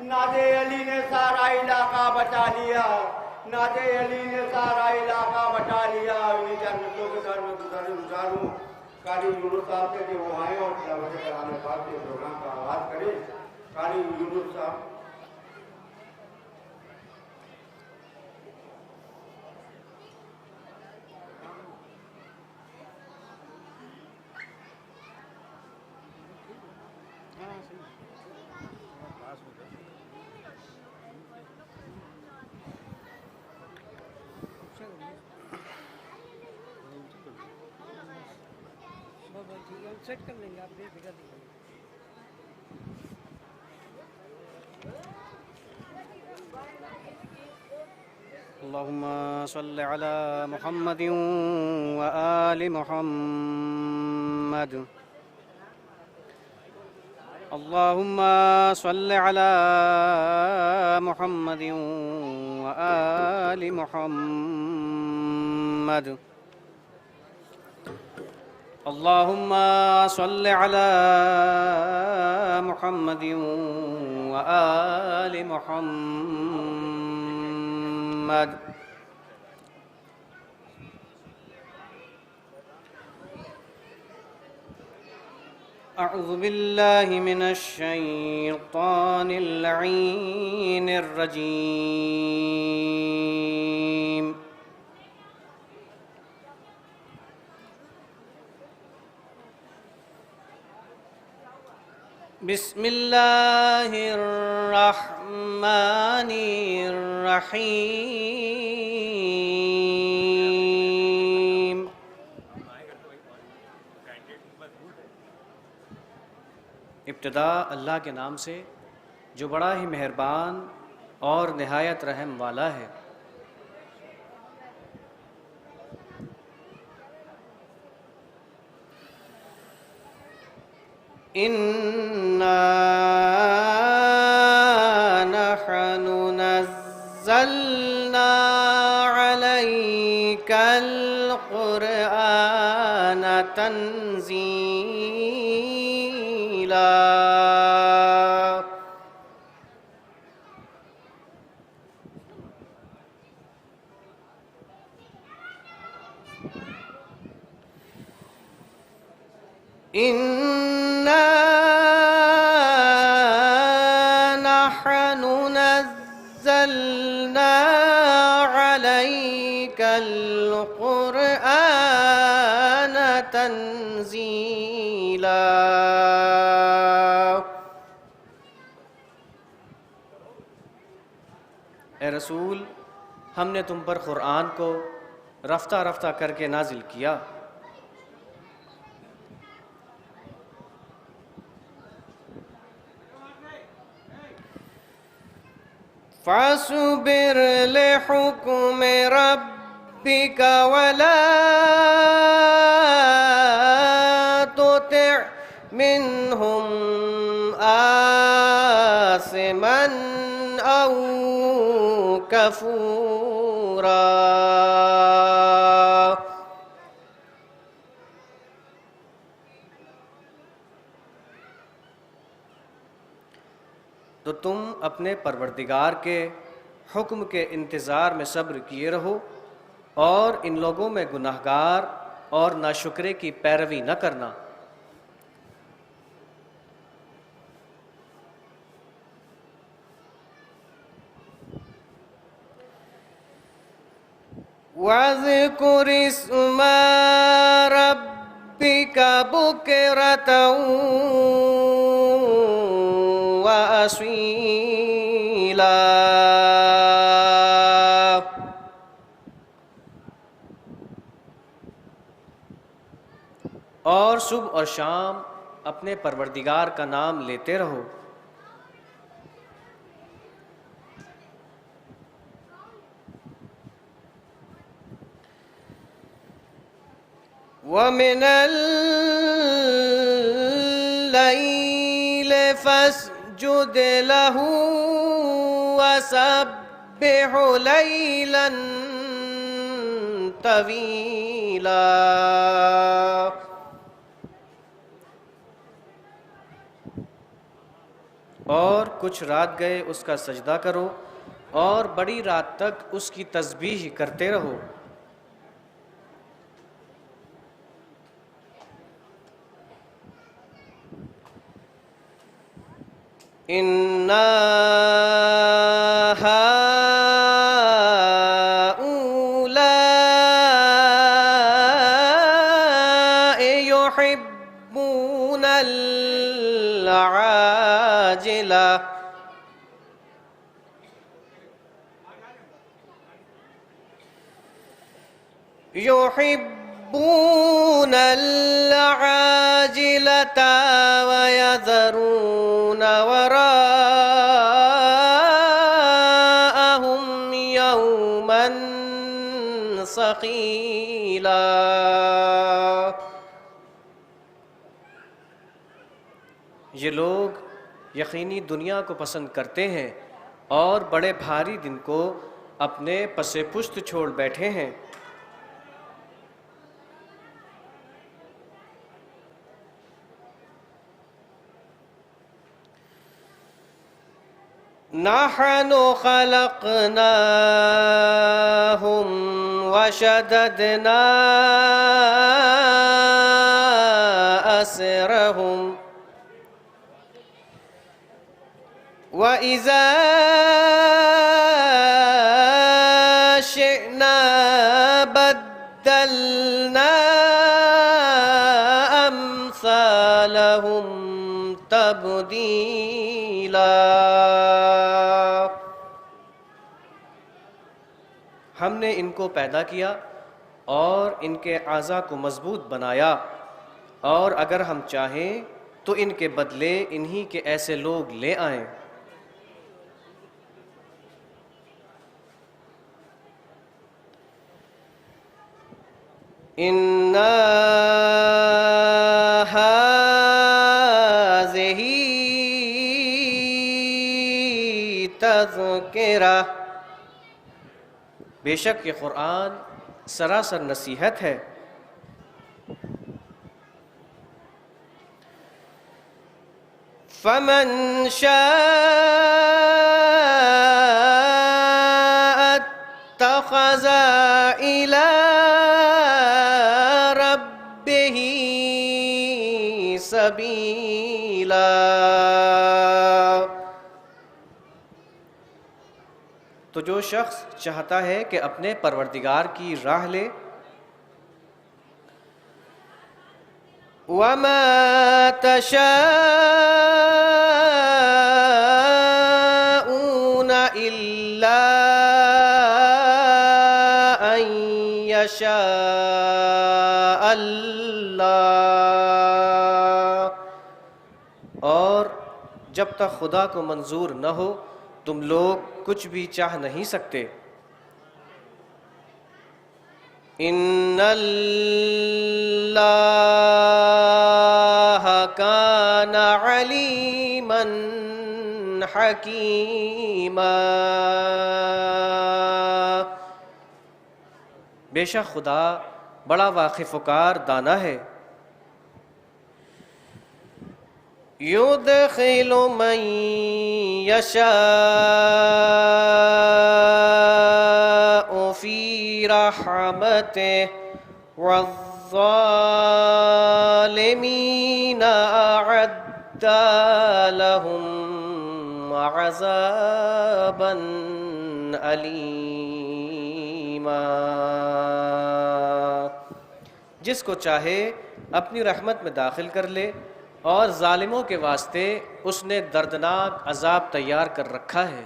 نادے علی نے سارا علاقہ بچا لیا، نادے علی نے سارا علاقہ بچا لیا۔ انہیں جنتوں کے در میں گزاروں قاری یونس صاحب سے کہ وہ آئیں اور تلاوت کلام پاک کے پروگرام کا آغاز کریں۔ قاری یونس صاحب۔ سیٹ کر لیں گے آپ بے فکر نہیں۔ اللهم صل على محمد وآل محمد اللهم صل على محمد وآل محمد اللهم صل على محمد وآل محمد أعوذ بالله من الشيطان اللعين الرجيم بسم الله الرحمن الرحيم ابتدا اللہ کے نام سے جو بڑا ہی مہربان اور نہایت رحم والا ہے۔ اِنَّا نَحْنُ نَزَّلْنَا عَلَيْكَ الْقُرْآنَ تَنزِيلًا إِنَّا نَحْنُ نَزَّلْنَا عَلَيْكَ الْقُرْآنَ تَنزِيلًا۔ اے رسول، ہم نے تم پر قرآن کو رفتہ رفتہ کر کے نازل کیا۔ فاصبر لحكم ربك ولا تطع منهم آثما أو كفورا۔ تو تم اپنے پروردگار کے حکم کے انتظار میں صبر کیے رہو اور ان لوگوں میں گناہگار اور ناشکرے کی پیروی نہ کرنا۔ وَاذْكُرِ اسْمَ رَبِّكَ بُكْرَةً وَأَصِيلًا۔ اور صبح اور شام اپنے پروردگار کا نام لیتے رہو۔ وَمِنَ اللَّيْلِ فَاسْجُدْ لَهُ وَسَبِّحْهُ لَيْلًا طَوِيلًا۔ اور کچھ رات گئے اس کا سجدہ کرو اور بڑی رات تک اس کی تسبیح کرتے رہو۔ اِنَّا هَٰؤُلَاءِ يُحِبُّونَ الْعَاجِلَةَ وَيَذَرُونَ وَرَاءَهُمْ يَوْمًا ثَقِيلًا۔ یہ لوگ یقینی دنیا کو پسند کرتے ہیں اور بڑے بھاری دن کو اپنے پس پشت چھوڑ بیٹھے ہیں۔ نحن خلقناهم وشددنا أسرهم وإذا شئنا بدلنا أمثالهم تبديلا۔ ہم نے ان کو پیدا کیا اور ان کے اعضاء کو مضبوط بنایا، اور اگر ہم چاہیں تو ان کے بدلے انہی کے ایسے لوگ لے آئیں۔ اِنَّا هَٰذِهِ تَذْکِرَةٌ، بے شک یہ قرآن سراسر نصیحت ہے۔ فَمَن شَاءَ اتَّخَذَ إِلَىٰ رَبِّهِ سَبِيلًا، تو جو شخص چاہتا ہے کہ اپنے پروردگار کی راہ لے۔ وَمَا تَشَاءُونَ إِلَّا أَن يَشَاءَ اللَّهُ، اور جب تک خدا کو منظور نہ ہو تم لوگ کچھ بھی چاہ نہیں سکتے۔ ان اللہ کان علیما حکیما، بے شک خدا بڑا واقف و کار دانا ہے۔ يدخل من يشاء في رحمته والظالمين أعد لهم عذابا أليما، جس کو چاہے اپنی رحمت میں داخل کر لے، اور ظالموں کے واسطے اس نے دردناک عذاب تیار کر رکھا ہے۔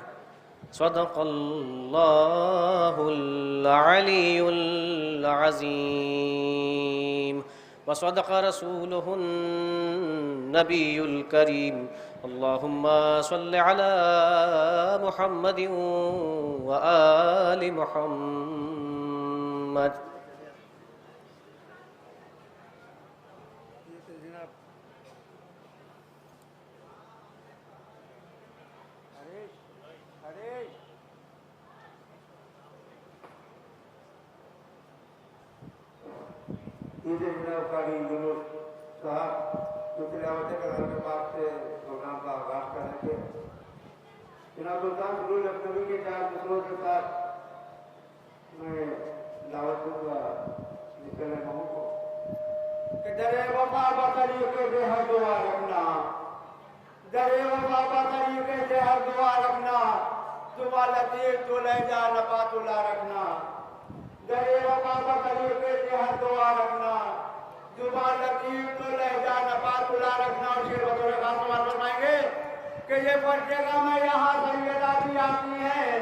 صدق اللہ العلی العظیم وصدق رسولہ النبی الکریم۔ اللہم صل علی محمد وآل محمد۔ جناب قاری یونس صاحب تو تلاوت کلام پاک سے پروگرام کا آغاز کرنے کے جناب سلطان سرور لکھنوی کے 4 مصروں کے ساتھ میں دعوت دوں گا جس مہوں کو کہ در وفا بطریقے سے ہر دعا رکھنا، در وفا بطریقے سے ہر دعا رکھنا، تمہا لطیف تو لے جا نفات اللہ رکھنا، در وفا بطریقے سے ہر دعا رکھنا، تمہا لطیف تو لے جا نفات اللہ رکھنا۔ اور شیر بطور خاص بات فرمائیں گے کہ یہ فرض غم ہے یہاں سیدہ بھی آتی ہیں،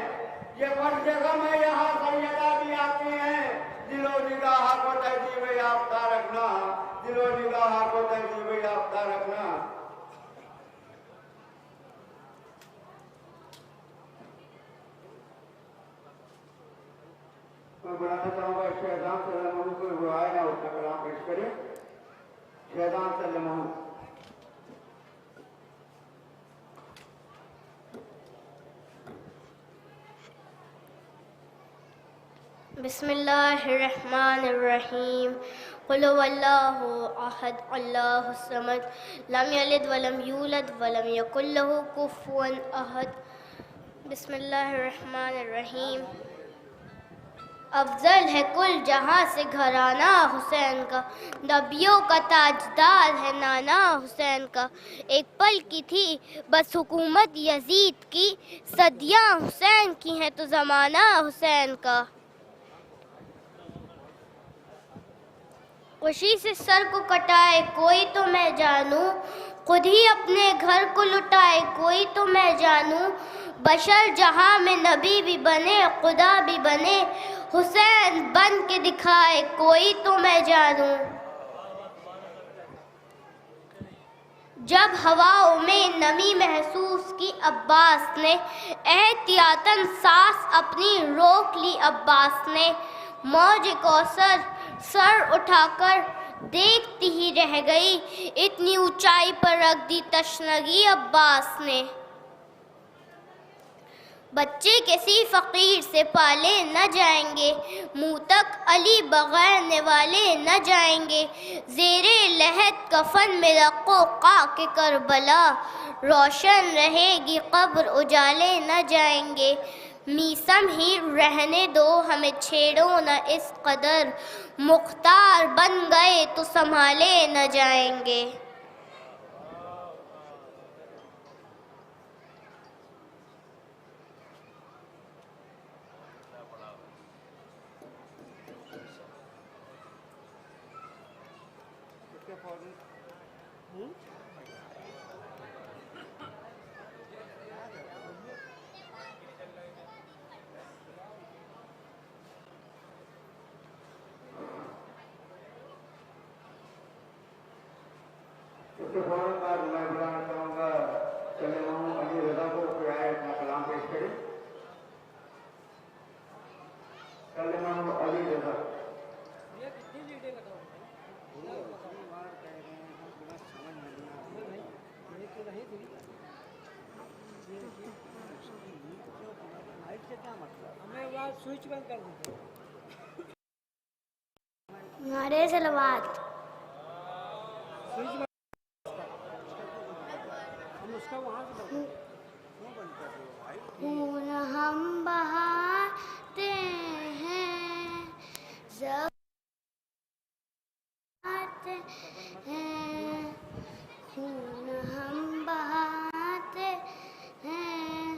یہ فرض غم ہے یہاں سیدہ بھی آتی ہیں، دل و نگاہ کو تہذیب یافتہ رکھنا، دل و نگاہ کو تہذیب یافتہ رکھنا۔ میں بلانا چاہوں گا شہزان صلی اللہ علیہ وسلم کو روائے نہ اس کا کلام پیش کرے۔ شہزان صلی اللہ علیہ وسلم۔ بسم اللہ الرحمن الرحیم قل هو اللہ احد اللہ الصمد لم یلد ولم یولد ولم یکن له کفوا احد۔ بسم اللہ الرحمن الرحیم۔ افضل ہے کل جہاں سے گھرانہ حسین کا، نبیوں کا تاجدار ہے نانا حسین کا، ایک پل کی تھی بس حکومت یزید کی، صدیاں حسین کی ہیں تو زمانہ حسین کا۔ خوشی سے سر کو کٹائے کوئی تو میں جانوں، خود ہی اپنے گھر کو لٹائے کوئی تو میں جانوں، بشر جہاں میں نبی بھی بنے خدا بھی بنے، حسین بن کے دکھائے کوئی تو میں جانوں۔ جب ہواؤں میں نمی محسوس کی عباس نے، احتیاطاً سانس اپنی روک لی عباس نے، موج کوثر سر اٹھا کر دیکھتی ہی رہ گئی، اتنی اونچائی پر رکھ دی تشنگی عباس نے۔ بچے کسی فقیر سے پالے نہ جائیں گے، منہ تک علی بغیر نوالے نہ جائیں گے، زیر لحد کفن میں رقو خاک کربلا، روشن رہے گی قبر اجالے نہ جائیں گے، میسم ہی رہنے دو ہمیں چھیڑو نہ اس قدر، مختار بن گئے تو سنبھالے نہ جائیں گے۔ اس کے فوراً بعد میں بلانا چاہوں گا چلے ماموں علی رضا کو کہ آئے اپنا کلام پیش کرے۔ چلے ماموں علی رضا۔ یہ کتنی لیڈیں لگاؤ یہ تو نہیں تھی لائٹ سے کیا مطلب، ہمیں وہ سوئچ بند کر دیتے۔ نعرے صلوات۔ سوئچ بند ہم اس کا وہاں سے خون ہم بہاتے ہیں، زخم ہیں، خون ہم بہاتے ہیں،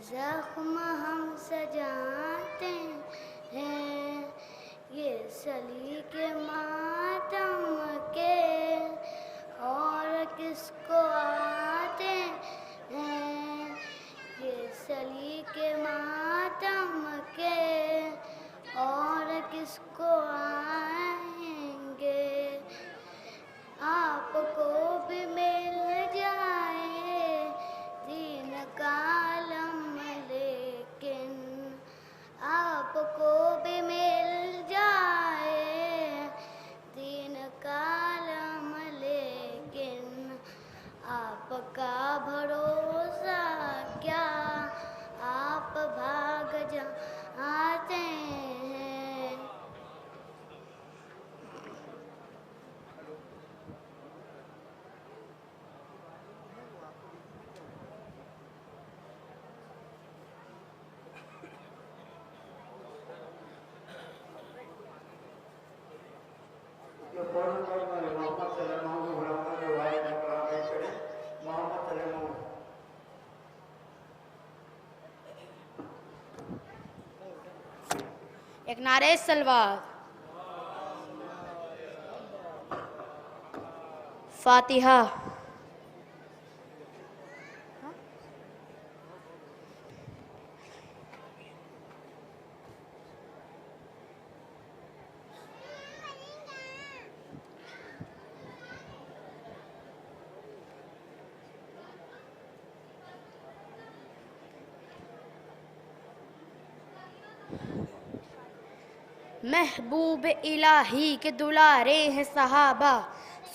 زخم ہم سجاتے ہیں، یہ سلیق ماتم کے اور کس کو آتے ہیں، یہ سلیق ماتم کے اور کس کو آئیں گے، آپ کو بھی مل جائے دین کا عالم لیکن، آپ کو بھی مل جائے دین کا عالم لیکن، آپ کا بھروسہ کیا آپ بھاگ جاتے ہیں۔ ایک نعرہ سلوات. فاتحہ. محبوب الہی کے دلارے ہیں صحابہ،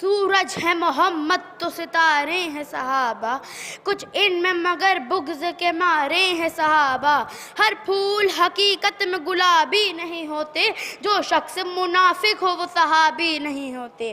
سورج ہے محمد تو ستارے ہیں صحابہ، کچھ ان میں مگر بغض کے مارے ہیں صحابہ، ہر پھول حقیقت میں گلابی نہیں ہوتے، جو شخص منافق ہو وہ صحابی نہیں ہوتے.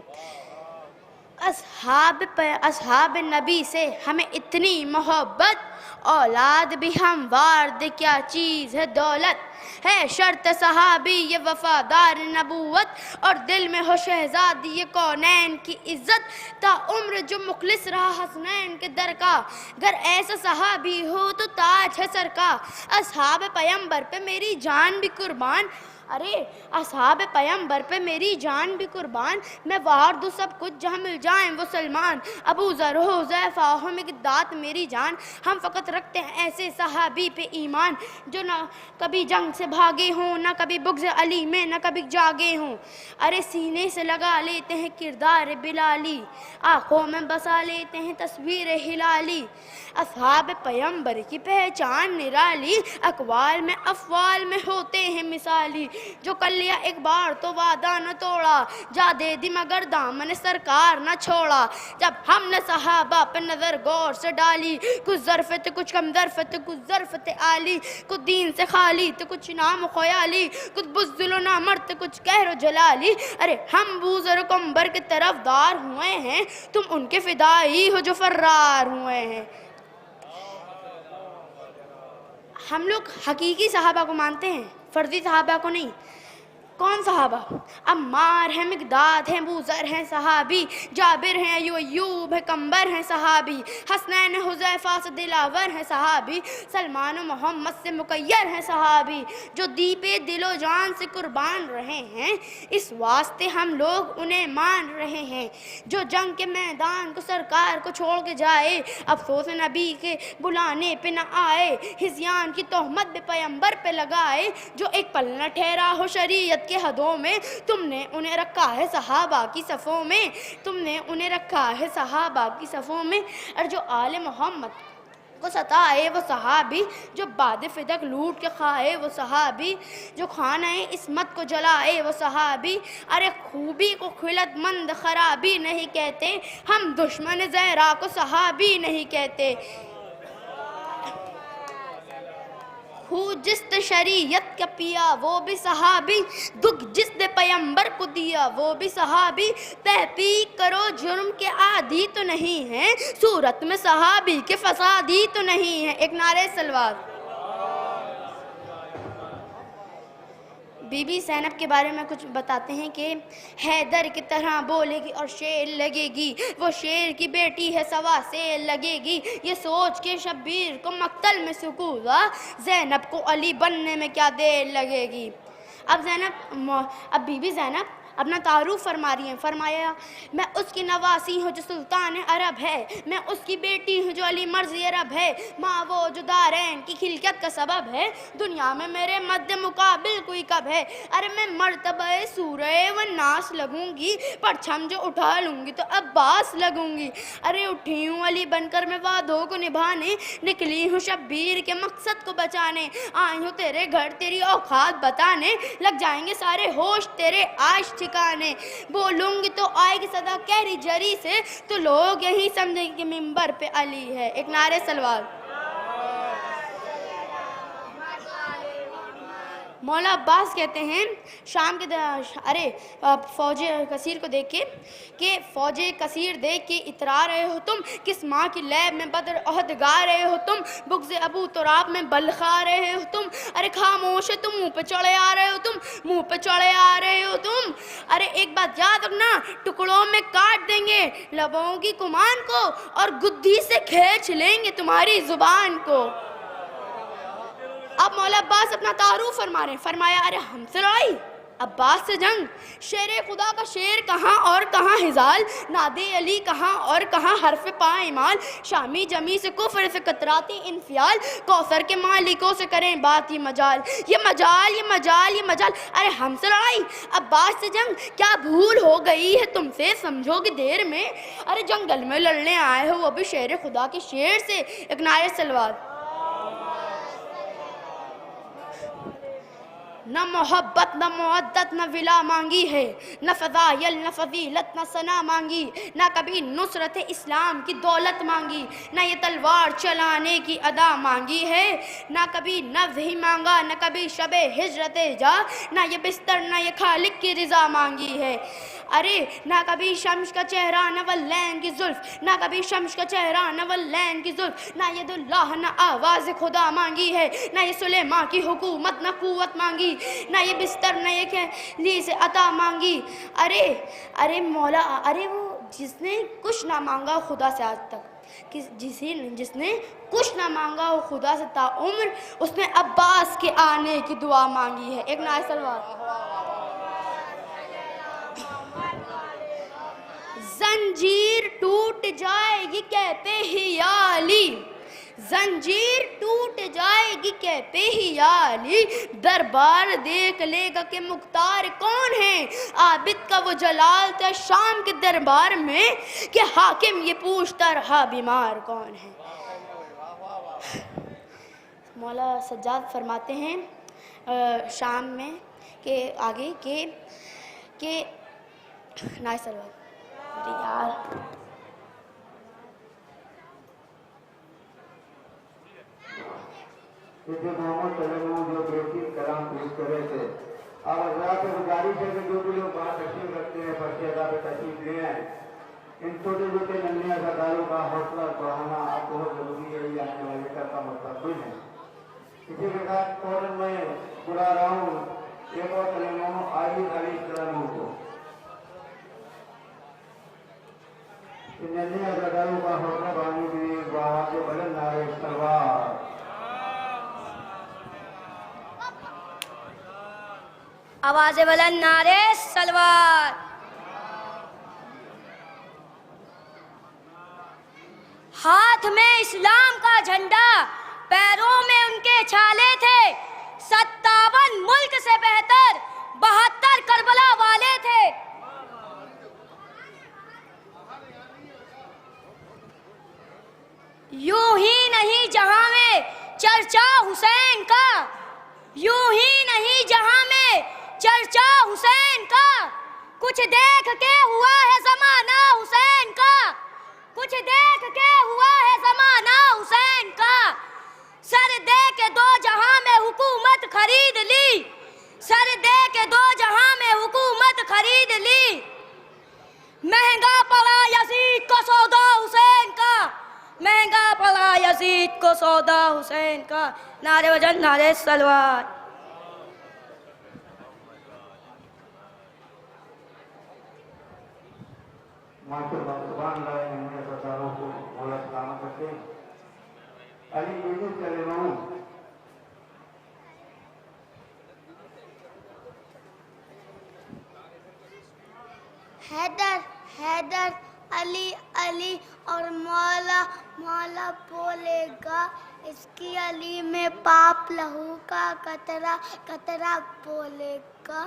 اصحاب نبی سے ہمیں اتنی محبت، اولاد بھی ہموار دے کیا چیز ہے دولت، ہے شرط صحابی یہ وفادار نبوت، اور دل میں ہو شہزادی یہ کونین کی عزت، تا عمر جو مخلص رہا حسنین کے در کا، گر ایسا صحابی ہو تو تاج ہے سر کا. اصحاب پیمبر پہ میری جان بھی قربان، ارے اصحاب پیمبر پہ میری جان بھی قربان، میں وار دوں سب کچھ جہاں مل جائیں وہ سلمان. ابو ذر و حذیفہ ہو مقداد میری جان، ہم فقط رکھتے ہیں ایسے صحابی پہ ایمان، جو نہ کبھی جنگ سے بھاگے ہوں، نہ کبھی بغض علی میں نہ کبھی جاگے ہوں. ارے سینے سے لگا لیتے ہیں کردار بلالی، آنکھوں میں بسا لیتے ہیں تصویر ہلالی. اصحاب پیمبر کی پہچان نرالی، اقوال میں افعال میں ہوتے ہیں مثالی. جو کر لیا ایک بار تو وعدہ نہ توڑا، جا دے دی مگر دامن سرکار نہ چھوڑا. جب ہم نے صحابہ پہ نظر غور سے ڈالی، کچھ ظرفت کچھ کم ظرفت کچھ ظرفت عالی، کچھ دین سے خالی تو کچھ نام خیالی، کچھ بزدل و نامرد کچھ قہر و جلالی. ارے ہم بوزر و کمبر کے طرفدار ہوئے ہیں، تم ان کے فدائی ہو جو فرار ہوئے ہیں. ہم لوگ حقیقی صحابہ کو مانتے ہیں، فرضی صحابہ کو نہیں. کون صحابہ؟ عمار ہیں، مقداد ہیں، ابو ذر ہیں صحابی، جابر ہیں، ایوب ہے، کمبر ہیں صحابی، حسنین حذیفہ سے دلاور ہیں صحابی، سلمان و محمد سے مقیر ہیں صحابی، جو دیپے دل و جان سے قربان رہے ہیں، اس واسطے ہم لوگ انہیں مان رہے ہیں. جو جنگ کے میدان کو سرکار کو چھوڑ کے جائے، افسوس نبی کے بلانے پہ نہ آئے، ہذیان کی تہمت بے پیمبر پہ لگائے، جو ایک پل نہ ٹھہرا ہو شریعت کے حدوں میں، تم نے انہیں رکھا ہے صحابہ کی صفوں میں، تم نے انہیں رکھا ہے صحابہ کی صفوں میں. اور جو آل محمد کو ستائے وہ صحابی، جو باد فدق لوٹ کے کھائے وہ صحابی، جو خانہ عصمت کو جلائے وہ صحابی. ارے خوبی کو خلت مند خرابی نہیں کہتے، ہم دشمن زہرا کو صحابی نہیں کہتے. جس نے شریعت کا پیا وہ بھی صحابی، دکھ جس نے پیمبر کو دیا وہ بھی صحابی. تحقیق کرو جرم کے عادی تو نہیں ہیں، صورت میں صحابی کے فسادی تو نہیں ہیں. ایک نعرہ سلوات. بی بی زینب کے بارے میں کچھ بتاتے ہیں کہ حیدر کی طرح بولے گی اور شیر لگے گی، وہ شیر کی بیٹی ہے سوا سے لگے گی. یہ سوچ کے شبیر کو مقتل میں سکوت، زینب کو علی بننے میں کیا دیر لگے گی. اب بی بی زینب اپنا تعارف فرما رہی ہیں. فرمایا میں اس کی نواسی ہوں جو سلطان عرب ہے، میں اس کی بیٹی ہوں جو علی مرضی عرب ہے، ماں وہ جو دارین کی خلقت کا سبب ہے، دنیا میں میرے مد مقابل کوئی کب ہے. ارے میں مرتبہ سورہ والناس لگوں گی، پرچم جو اٹھا لوں گی تو عباس لگوں گی. ارے اٹھی ہوں علی بن کر میں وعدوں کو نبھانے، نکلی ہوں شبیر کے مقصد کو بچانے، آئی ہوں تیرے گھر تیری اوقات بتانے، لگ جائیں گے سارے ہوش تیرے عاش ٹھکانے. بولوں گی تو آئے گی صدا کہری جری سے، تو لوگ یہی سمجھیں گے کہ منبر پہ علی ہے. ایک نعرہ سلوات. مولا عباس کہتے ہیں شام کے فوج کثیر کو دیکھ کے کہ فوج کثیر دیکھ کے اترا رہے ہو تم، کس ماں کی لیب میں بدر احد گا رہے ہو تم، بغض ابو تراب میں بل کھا رہے ہو تم. ارے خاموش ہے تم، منہ پہ چڑھے آ رہے ہو تم، منہ پہ چڑھے آ رہے ہو تم. ارے ایک بات یاد رکھنا، ٹکڑوں میں کاٹ دیں گے لبوں کی کمان کو، اور گدھی سے کھینچ لیں گے تمہاری زبان کو. اب مولا عباس اپنا تعارف فرما رہے ہیں. فرمایا ارے ہم سے لڑائی، عباس سے جنگ، شیر خدا کا شیر کہاں اور کہاں ہزال، ناد علی کہاں اور کہاں حرف پا ایمال، شامی جمی سے کفر سے کتراتی انفیال، کوثر کے مالکوں سے کریں بات یہ مجال، یہ مجال، یہ مجال، یہ مجال. ارے ہم سے لڑائی، عباس سے جنگ، کیا بھول ہو گئی ہے تم سے سمجھو گی دیر میں، ارے جنگل میں لڑنے آئے ہو وہ بھی شیر خدا کے شیر سے. ایک نعرہ سلوات. نہ محبت نہ معدت نہ ولا مانگی ہے، نہ فضائل نہ فضیلت نہ ثنا مانگی، نہ کبھی نصرت اسلام کی دولت مانگی، نہ یہ تلوار چلانے کی ادا مانگی ہے، نہ کبھی نفس ہی مانگا، نہ کبھی شب ہجرت جا، نہ یہ بستر نہ یہ خالق کی رضا مانگی ہے. ارے نہ کبھی شمس کا چہرہ نہ واللین کی زلف، نہ کبھی شمس کا چہرہ نہ واللین کی زلف، نہ ید اللہ نہ آواز خدا مانگی ہے، نہ یہ سلیمان کی حکومت نہ قوت مانگی، نہ یہ بستر نہ یہ کھیلی سے عطا مانگی. ارے مولا، ارے وہ جس نے کچھ نہ مانگا خدا سے آج تک، جس نے کچھ نہ مانگا وہ خدا سے تا عمر، اس نے عباس کے آنے کی دعا مانگی ہے. ایک نعرہ سلوات. زنجیر ٹوٹ جائے گی کہتے ہی یا علی، زنجیر ٹوٹ جائے گی کہتے ہی یا علی، دربار دیکھ لے گا کہ مختار کون ہے، عابد کا وہ جلال تھا شام کے دربار میں کہ حاکم یہ پوچھتا رہا بیمار کون ہے. مولا سجاد فرماتے ہیں شام میں کہ آگے کہ نائے سلوات. ارے یار محمد صلی اللہ جو بہترین کلام پیش کر رہے تھے. اب حضرات سے گزارش ہے کہ جو بھی لوگ بات تشریف رکھتے ہیں پرچے ادا پہ تشریف لے آئیں. ان چھوٹے چھوٹے ننھے اداکاروں کا حوصلہ بڑھانا اب بہت ضروری ہے، یہ آنے والے کل کا مستقبل ہے. اسی کے ساتھ فوراً میں بلا رہا ہوں ایک اور کلمہ عاجز علی السلام کو. ننھے اداکاروں کا حوصلہ بڑھانے کے لیے آواز بلند نعرہ سلوات. آواز بلند نعرے سلوات. ہاتھ میں اسلام کا جھنڈا، پیروں میں ان کے چھالے تھے، 57 ملک سے بہتر 72 کربلا والے تھے. یوں ہی نہیں جہاں میں چرچا حسین کا، یوں ہی نہیں جہاں میں چرچا حسین کا، کچھ دیکھ کے ہوا ہے زمانہ حسین کا، کچھ دیکھ کے ہوا ہے زمانہ حسین کا. سر دے کے دو جہاں میں حکومت خرید لی، سر دے کے دو جہاں میں حکومت خرید لی. مہنگا پڑا یزید کو سودا حسین کا، مہنگا پڑا یزید کو سودا حسین کا. نعرے وجن نعرے سلوات. ماشاءاللہ سبحان اللہ. ہمارے سرداروں کو مولا سلامت کرتے ہیں. علی یونس کلمہ حیدر حیدر علی علی اور مولا مولا بولے گا، اس کی علی میں پاپ لہو کا قطرہ قطرہ بولے گا،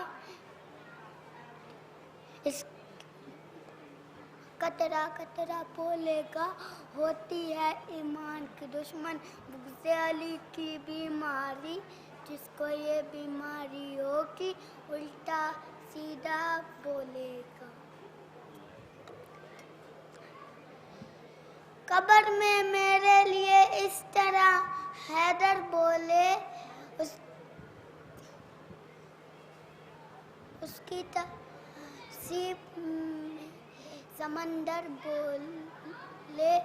اس قطرہ قطرہ بولے گا. ہوتی ہے ایمان کی دشمن بغض علی کی بیماری، جس کو یہ بیماری ہوگی الٹا سیدھا بولے گا. قبر میں میرے لیے اس طرح حیدر بولے، اس کی تہذیب میں سمندر بولے،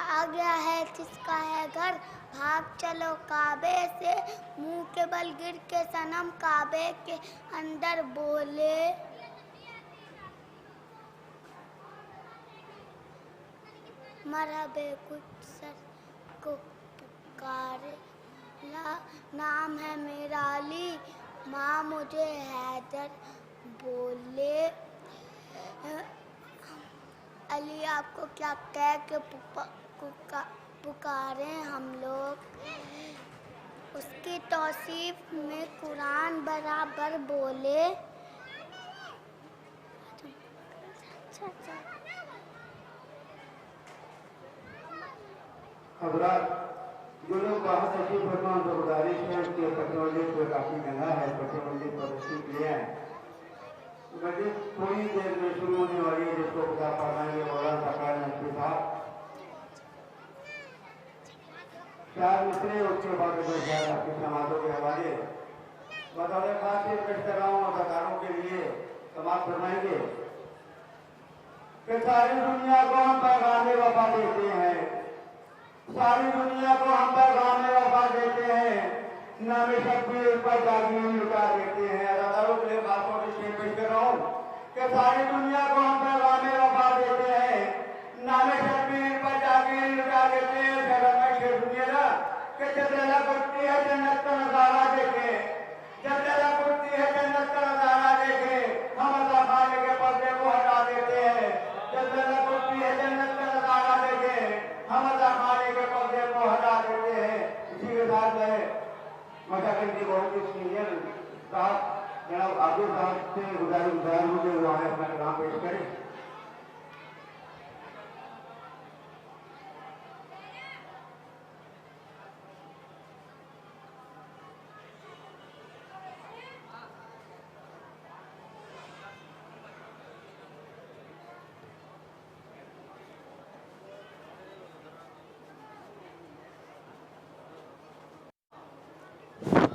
آ گیا ہے کس کا ہے گھر، بھاگ چلو کعبے سے، منہ کے بل گر کے صنم کعبے کے اندر بولے. مرحبا کچھ سر کو پکارے، ماں مجھے حیدر بولے علی آپ کو کیا کہہ کے پکاریں ہم لوگ. اس کی توصیف میں قرآن برابر بولے. حضرات جو لوگ باہر تشریف فرما ان کو گزارش ہے کہ پٹے مسجد کو کافی مہنگا ہے, پٹے مسجد پر تشریف لے آئیں. مسجد تھوڑی دیر میں شروع ہونے والی ہے, جس کو خطاب فرمائیں گے مولانا سرکار نقوی صاحب. چار مصرے اس کے بعد آپ کی سماعتوں کے حوالے بطور خاص پیشتراؤں اور اداکاروں کے لیے سماعت فرمائیں گے کہ ساری دنیا کو ہم پیغام وفا دیتے ہیں, ساری دنیا کو ہم پیغام وفا دیتے ہیں, نام شبیر پر جاگیر لٹا دیتے ہیں. اداکاروں کے لیے باتوں کی شیر پیش کر رہا ہوں کہ ساری دنیا کو ہم پیغام وفا دیتے ہیں, نام شبیر پر جاگیر لٹا دیتے ہیں. شہر میں شیر سنیے نا کہ جب للا کرتی ہے جنت کا نظارہ دیکھے, جب للا کرتی ہے جنت کا نظارہ دیکھے, ہم اللہ خانے کے پردے کو ہٹا دیتے ہیں. جب للا کرتی ہے جنت کا نظارہ دیکھے, ہم اللہ خانے کے پردے کو ہٹا دیتے ہیں. اسی کے ساتھ میں مشاکل کی بہت ہی سینئر صاحب جناب عابد صاحب سے گزارش ہوں کہ وہ آئے اپنا کام پیش کریں.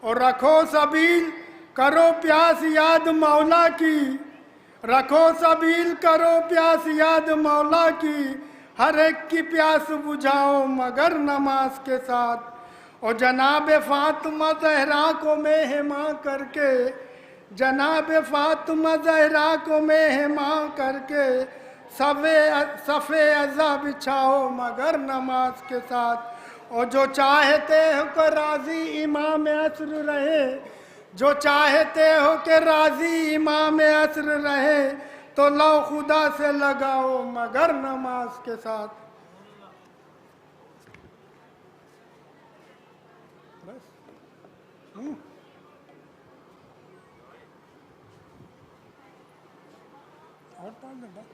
اور رکھو سبیل کرو پیاس یاد مولا کی، رکھو سبیل کرو پیاس یاد مولا کی، ہر ایک کی پیاس بجھاؤ مگر نماز کے ساتھ۔ اور جناب فاطمہ زہرا کو مہمان کر کے، جناب فاطمہ زہرا کو مہمان کر کے، صفے عزا بچھاؤ مگر نماز کے ساتھ۔ اور جو چاہتے ہو کہ راضی امام عصر رہے، جو چاہتے ہو کہ راضی امام عصر رہے، تو لو خدا سے لگاؤ مگر نماز کے ساتھ۔ بس اور پڑھ لیں بس۔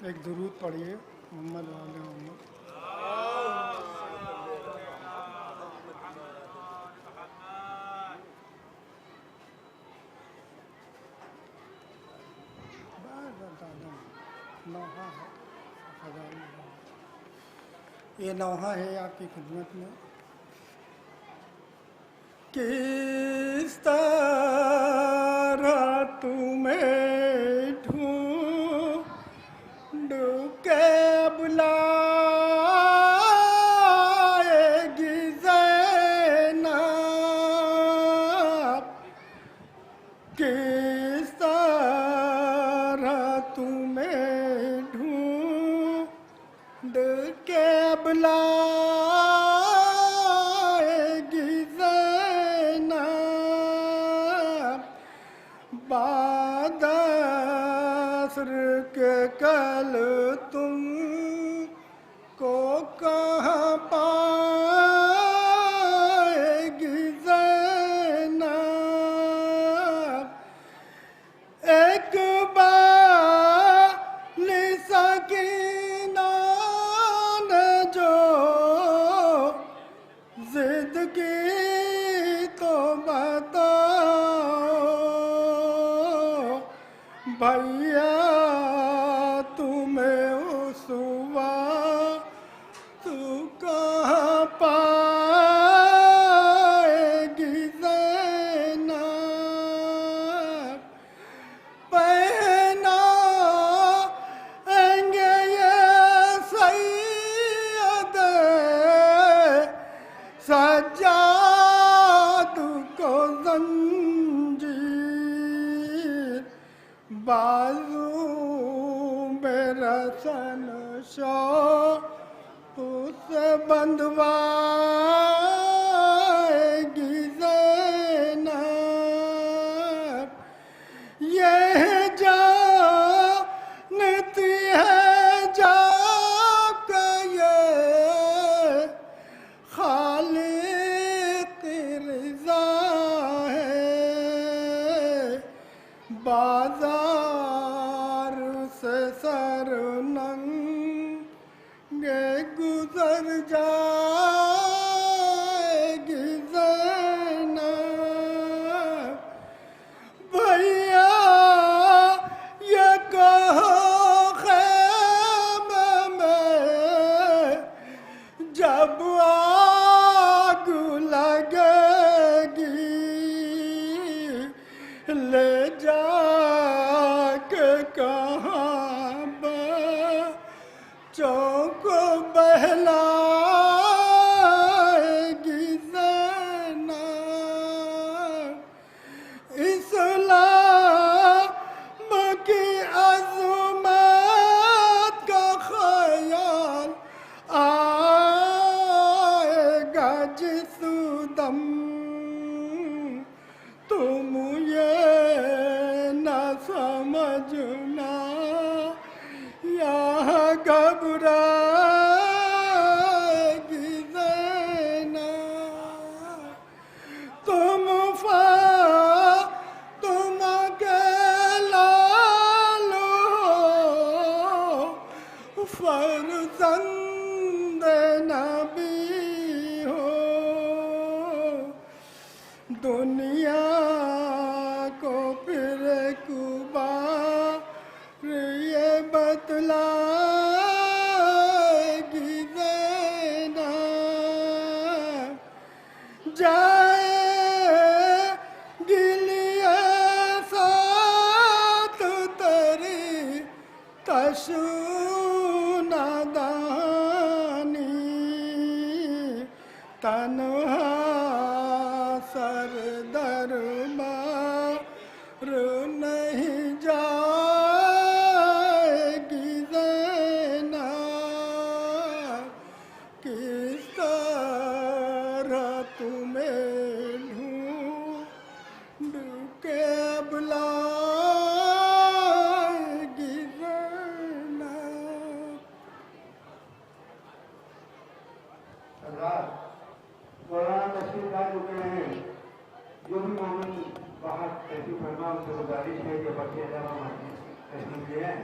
ایک درود پڑھیے محمد والے محمد۔ نوحہ ہے، یہ نوحہ ہے آپ کی خدمت میں۔ کس طرح تمہیں ڈھونڈ کے بلائے گی زینب، کس طرح تمہیں ڈھونڈ کے بلائے گی زینب، بعد عصر کے کل تم کو کہاں پائے گی زینب، ایک بال سکینہ نے جو ضد کی تو بتاؤ، بھیا تمہیں اس وقت کہاں پائے گی زینب، پہنائیں گے یہ سید سجاد کو زنجیر، بازو میں رسن شوق سے بندھوائے گی زینب، یہ جانتی ہے جب کہ یہ خالق کی رضا ہے، بازار سے سر ننگے گزر جائے گی زینب، بھیا یہ کہو خیمے میں جب آگ لگے گی، لے جا کے کہاں بچوں کو بہلائے گی زینب، اسلام کی عظمت کا خیال آئے گا جس دم، تم یہ نہ سمجھنا یہاں گھبرائے گی زینب، تم کے لال ہو، فرزند نبی بتلائے گی زینب جائے گلیے ساتھ تری تشونا دانی تنہا سر دربار نہیں جائے گی زینب کس طرح تمہیں ڈھونڈ کے بلائے گی زینب. سردار مولانا تشریف لا چکے ہیں. جو بھی مومن باہر تشریف فرما ان سے گزارش ہے کہ بچے تشریف لے آئیں.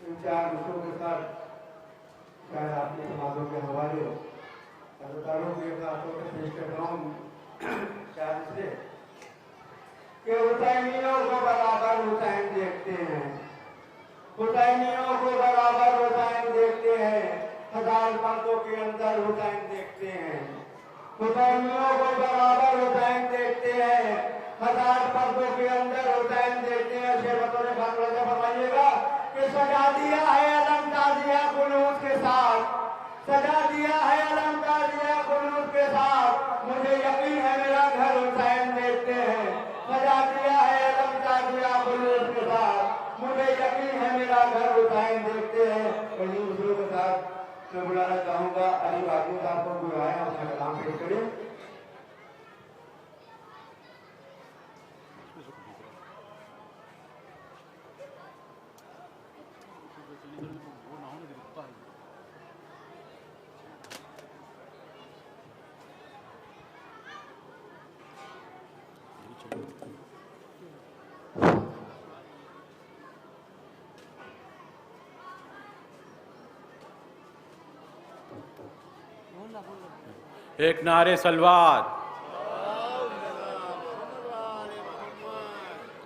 ان چار رسوں کے ساتھ شاید آپ کی نمازوں کے حوالے حضرتاروں کے ہاتھوں میں پیش کرتا ہوں شاید سے کہ حسینیوں کو برابر حسین دیکھتے ہیں، حسینیوں کو برابر حسین دیکھتے ہیں، 1000 پردوں کے اندر حسین دیکھتے ہیں. حسینیوں کو برابر حسین دیکھتے ہیں، 1000 پردوں کے اندر حسین دیکھتے ہیں. شیخوں نے فرمائیے گا کہ سجا دیا ہے علم تازیہ خلوص کے ساتھ، سجا دیا ہے علم تازیہ خلوص کے ساتھ. مجھے یقین ہے میرا گھر حسین دیکھتے ہیں. سجا دیا ہے علم تازیہ خلوص کے ساتھ، مجھے یقین ہے میرا گھر حسین دیکھتے ہیں. کہیں دوسروں کے ساتھ میں بلانا چاہوں گا علی باقی صاحب کو بلائیں اور اپنا کلام پیش کریں. ایک نعرے سلوات.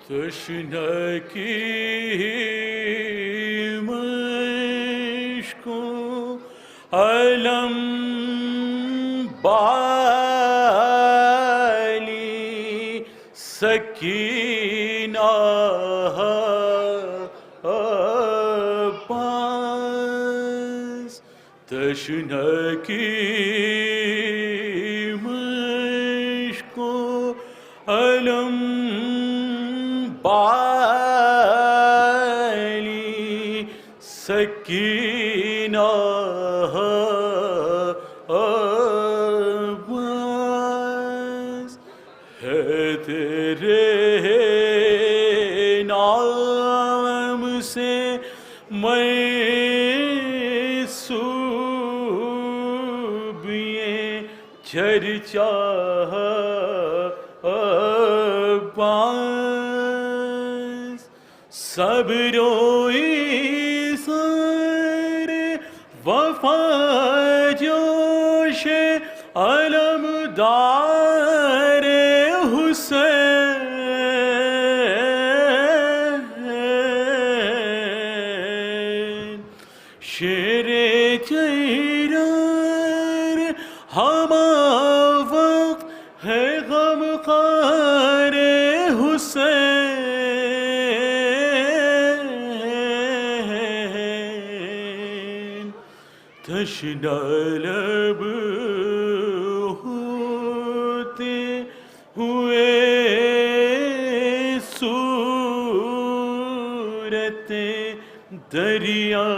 تشنگی مشکوں علم بالی سکینہ پاس تشنگی علم بالی سکینہ عباس ہے تیرے نام سے منسوب یہ چرچا صبر و ایثار وفا جوش علمدار حسین شیر تیرار ہما وقت ہے غمخوار حسین تشنہ لب ہوتے ہوئے صورت دریا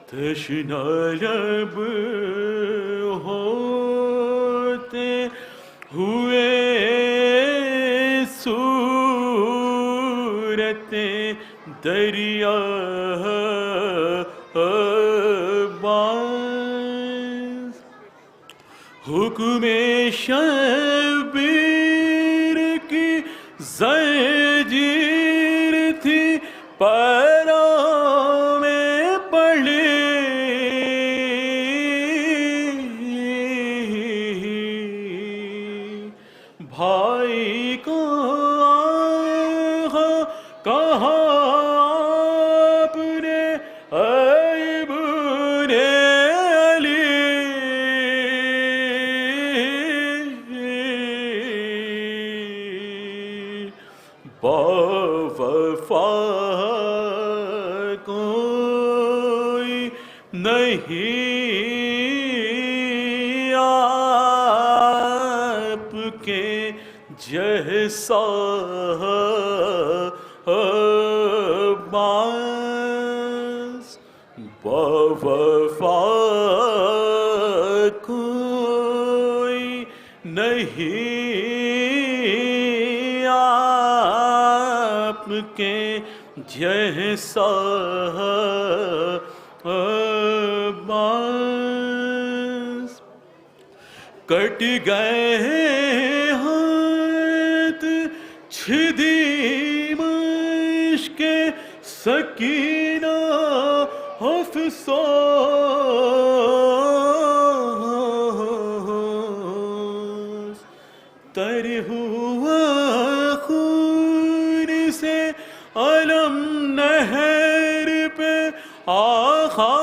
تشنہ لب ہوتے ہوئے صورت صورتیں دریا باز، حکم شبیر کی زنجیر تھی پیروں میں پڑی، بھائی کو کہا آپ نے اے ابن علی، با وفا کوئی نہیں آپ کے جیسا باز، با وفا کوئی نہیں آپ کے جیسا باز، کٹ گئے ہاتھ چھدی مشک سکینہ افسوس، تر ہوا خون سے علم نہر پہ آقا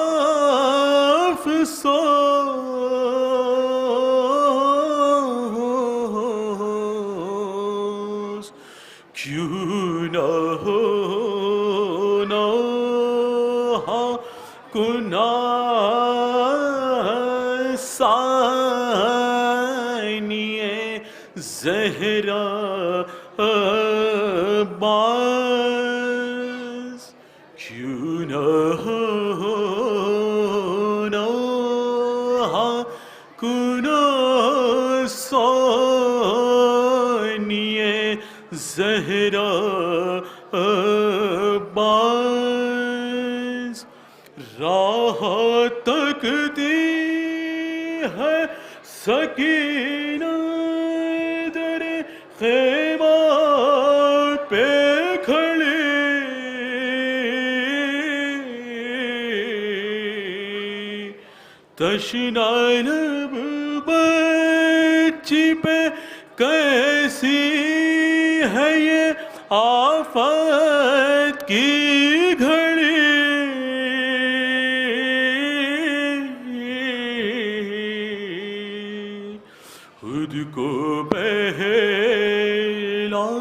افسوس، کیوں نہ ہو کناں ثانیہ زہرا باز، کیوں نہ ہو کناں ثانیہ زہرا باز، راہ تکتی ہے سکینہ در خیمہ پہ کھڑی، تشنہ لب بچی پہ کیسی ہے یہ آفت کی گھڑی، خود کو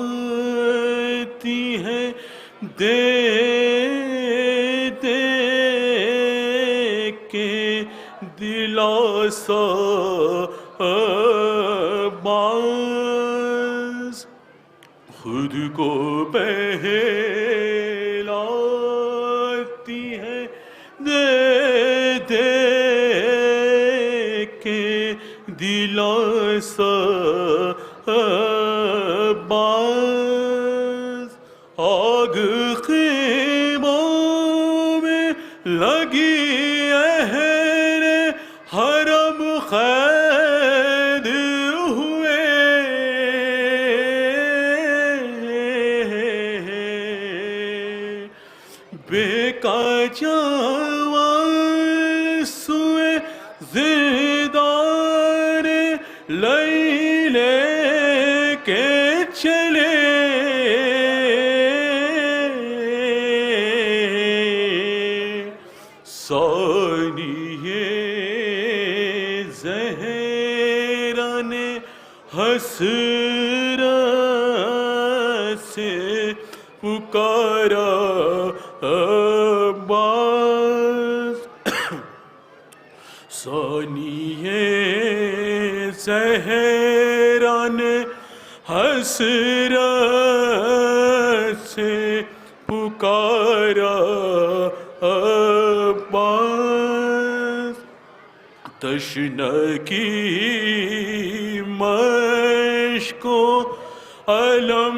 بہلاتی ہے دے دے کے دلاسا باز، خود کو بہلاتی ہے دے دے کے دلاسا باز، آگ خیموں میں لگی اہل حرم قید ہوئے، بے کاجاوان سوئے زندان لیلے کے چلے، ثانیہ زہرا نے حسرت سے پکارا باز، ثانیہ زہرا نے حسرت سے پکارا باز، تشنگی مشکو علم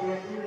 PhD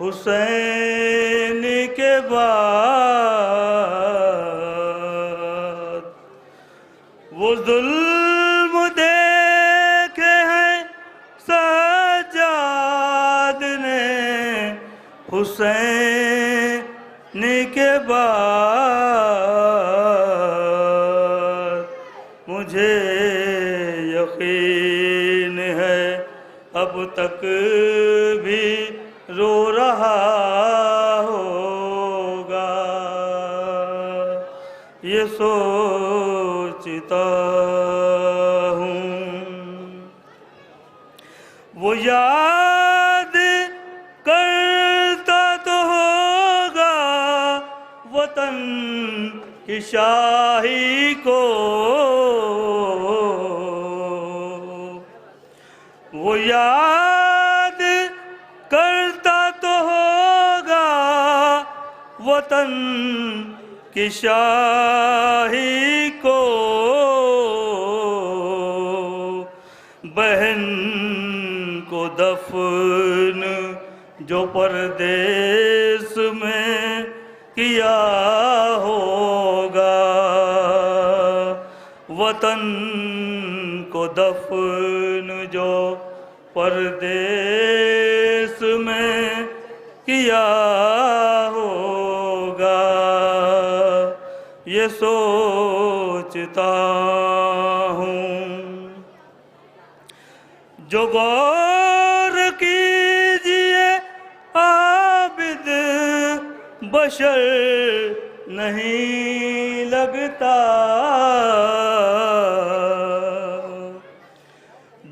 حسین کے بعد وہ ظلم دیکھے ہیں سجاد نے حسین کے بعد مجھے یقین ہے اب تک بھی رو رہا ہوگا یہ سوچتا ہوں وہ یاد کرتا تو ہوگا وطن کی شاہی کو وہ یاد کرتا تو ہوگا وطن کی شاہی کو بہن کو دفن جو پردیس میں کیا ہوگا وطن کو دفن جو پردیس میں کیا ہوگا یہ سوچتا ہوں جو غور کیجئے عابد بشر نہیں لگتا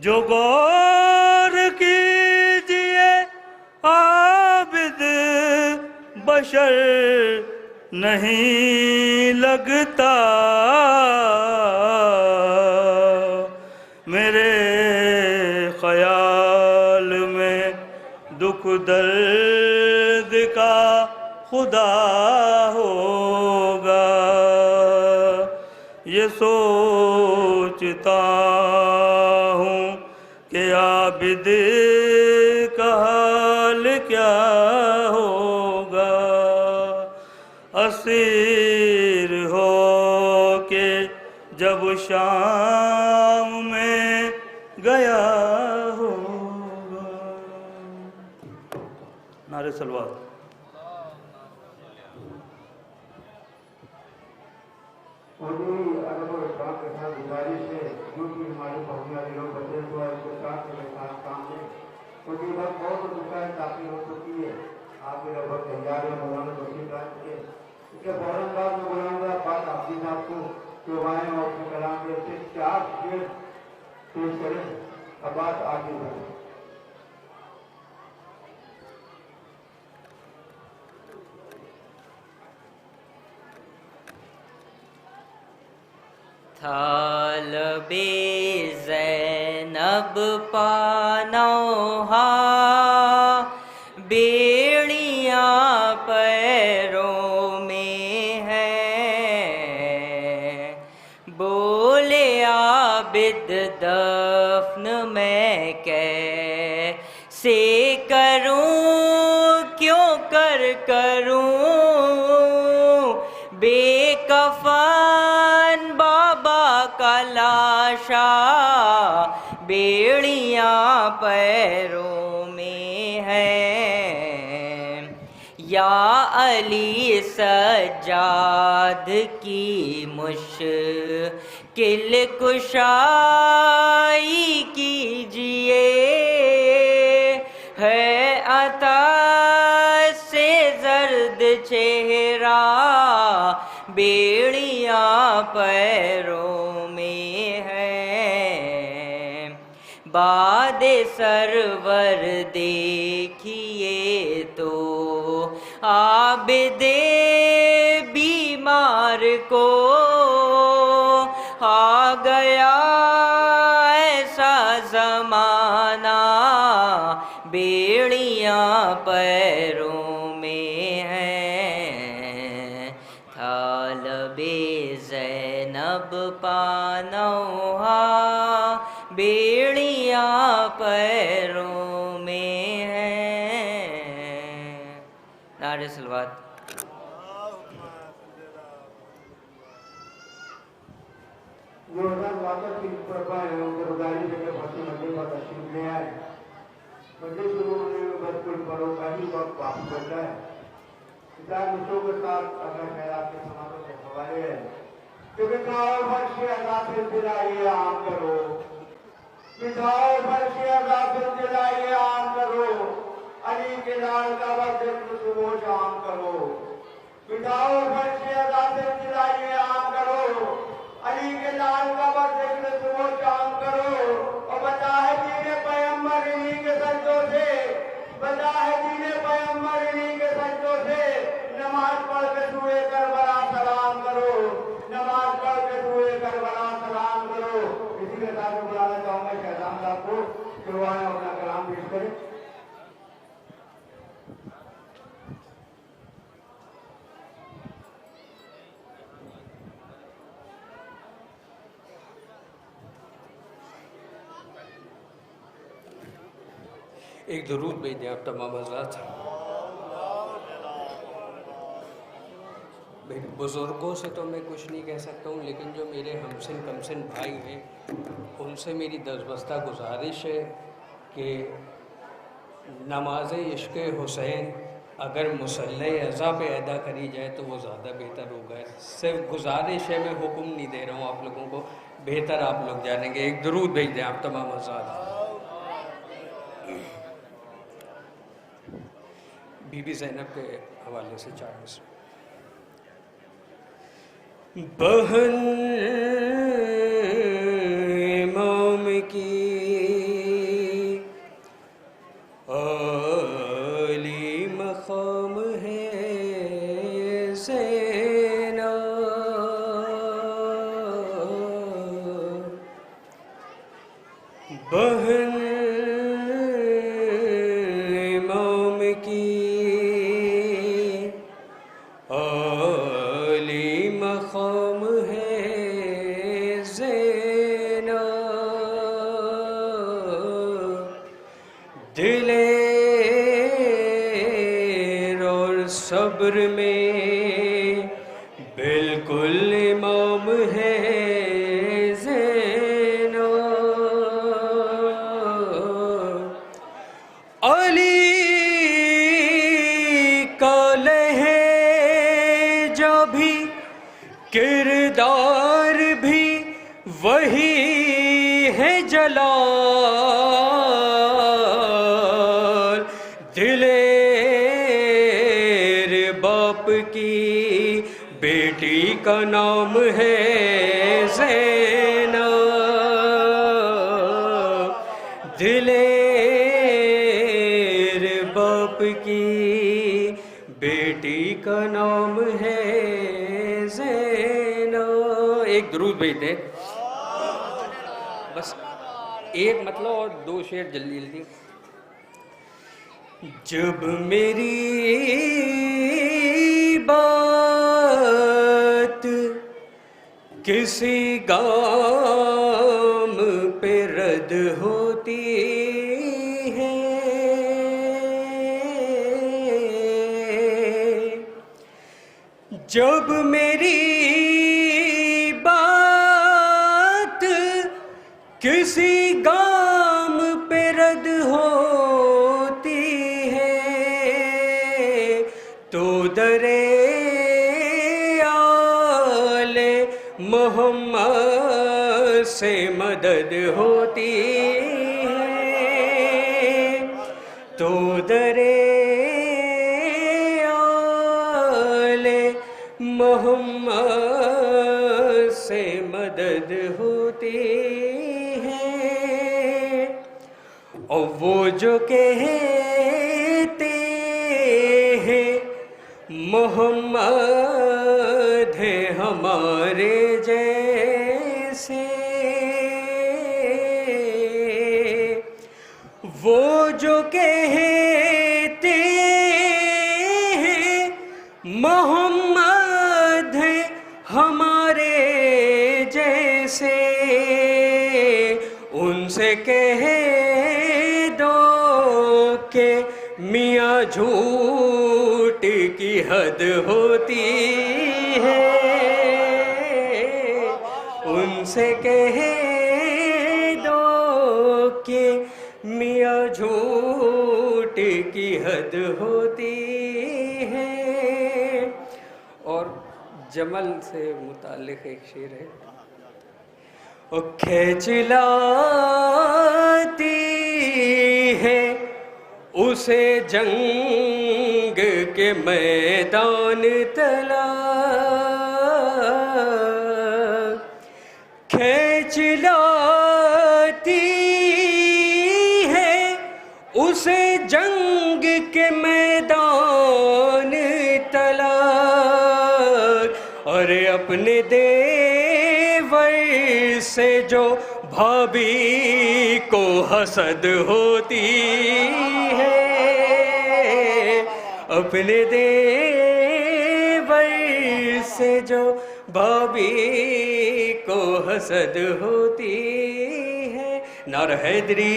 جو غور کیجئے عابد بشر نہیں لگتا میرے خیال میں دکھ درد کا خدا ہوگا یہ سوچتا ہوں کہ عابد کا حال کیا ہوگا اسیر ہو کے جب شام میں گیا ہوگا نعرے سلوات ادب و احترام کے ساتھ گزارش ہے جو کہ ہمارے پڑھنے والے لوگ بچے تو اس کے ساتھ کام ہے کیونکہ وقت بہت رکا ہے تاخیر ہو چکی ہے آپ میرا وقت تیار ہے مولانا بشیر راج کے اس کے فوراً بعد میں بلاؤں گا بات حافظ صاحب کو کہ وہاں اور اپنے کلام کے سے 4 شعر پیش کریں اب بات آگے بڑھے طالب زینب پانوہا بیڑیاں پیروں میں ہیں بولے عابد دفن میں کیسے کروں کیوں کروں بے کفن بابا کا لاشا بیڑیاں پیروں میں ہیں یا علی سجاد کی مشکل کشائی کیجئے ہے عطا سے زرد چہرہ بیڑیاں پیروں میں ہیں باد سرور دیکھیے تو عابد بیمار کو آ گیا ایسا زمانہ بیڑیاں پیروں میں ہیں طالب زینب پانوہا بیڑیاں پیروں میں ہیں نعرہ صلوات. جو حضرت واقع کی پرپا ہے ان کے رضائی جگہ بھرتی مندر پر تشریف لے آئے. مجھے شروع ہونے میں بس کوئی پروکاری وقت واپس بچا ہے. کتاب مجھوں کے ساتھ اگر خیرات کے سماعتوں کے حوالے ہے کہ بتاؤ فرش عذاب دلائیے عام کرو، بتاؤ فرش عذاب دلائیے عام کرو، علی کے لال کا ذکر صبح شام کرو. بتاؤ فرش عذاب دلائیے عام کرو، علی کے لال کا ذکر صبح شام کرو. اور بتا ہے دین پیغمبر انہی کے سجدوں سے، بتا ہے دین پیغمبر انہی کے سجدوں سے. نماز پڑھ کے سوئے کربلا سلام کرو، نماز پڑھ کے سوئے کربلا سلام کرو. اسی کے ساتھ بلانا چاہوں گا شہزام صاحب کو کہ وہ آئیں اپنا کلام پیش کریں. ایک درود بھیج دیں آپ تمام حضرات. بزرگوں سے تو میں کچھ نہیں کہہ سکتا ہوں، لیکن جو میرے ہمسن کمسن بھائی ہیں ان سے میری دستبستہ گزارش ہے کہ نماز عشق حسین اگر مصلی اعضا پہ ادا کری جائے تو وہ زیادہ بہتر ہوگا. صرف گزارش ہے، میں حکم نہیں دے رہا ہوں آپ لوگوں کو، بہتر آپ لوگ جانیں گے. ایک درود بھیج دیں آپ تمام حضرات. بی بی زینب کے حوالے سے 4 مصرع. بہن امام کی عالی مقام ہے زینب، بہن امام کی عالی مقام ہے زینب، دلیر اور صبر میں بالکل امام ہے زینب. علی کا لہجہ بھی کردار بھی وہی ہے جلال، دلیر باپ کی بیٹی کا نام ہے زینب، دلیر باپ کی بیٹی کا نام ہے زینب. ایک درود بھیج دیں بس، ایک مطلب اور 2 شعر جلدی جلدی. جب میری بات کسی گام پہ رد ہوتی ہے، جب میری بات کسی گام پہ رد ہوتی ہے تو درے آل محمد سے مدد ہوتی ہے، تو درے آل محمد سے مدد ہوتی ہے. اور وہ جو کہتے ہیں محمد ہے ہمارے جیسے، وہ جو کہتے ہیں محمد ہے ہمارے جیسے، ان سے کہہ دو کہ میاں جھوٹ کی حد ہوتی ہے، ان سے کہہ دو کہ میاں جھوٹ کی حد ہوتی ہے۔ اور جمل سے متعلق ایک شعر ہے، وہ کھینچ لاتی ہے اسے جنگ کے میدان طلب، کھینچ لاتی ہے اسے جنگ کے میدان طلب، اور اپنے دیور سے جو بھابھی کو حسد ہوتی ہے، اپنے دیور سے جو بھابھی کو حسد ہوتی ہے۔ نعرہ حیدری۔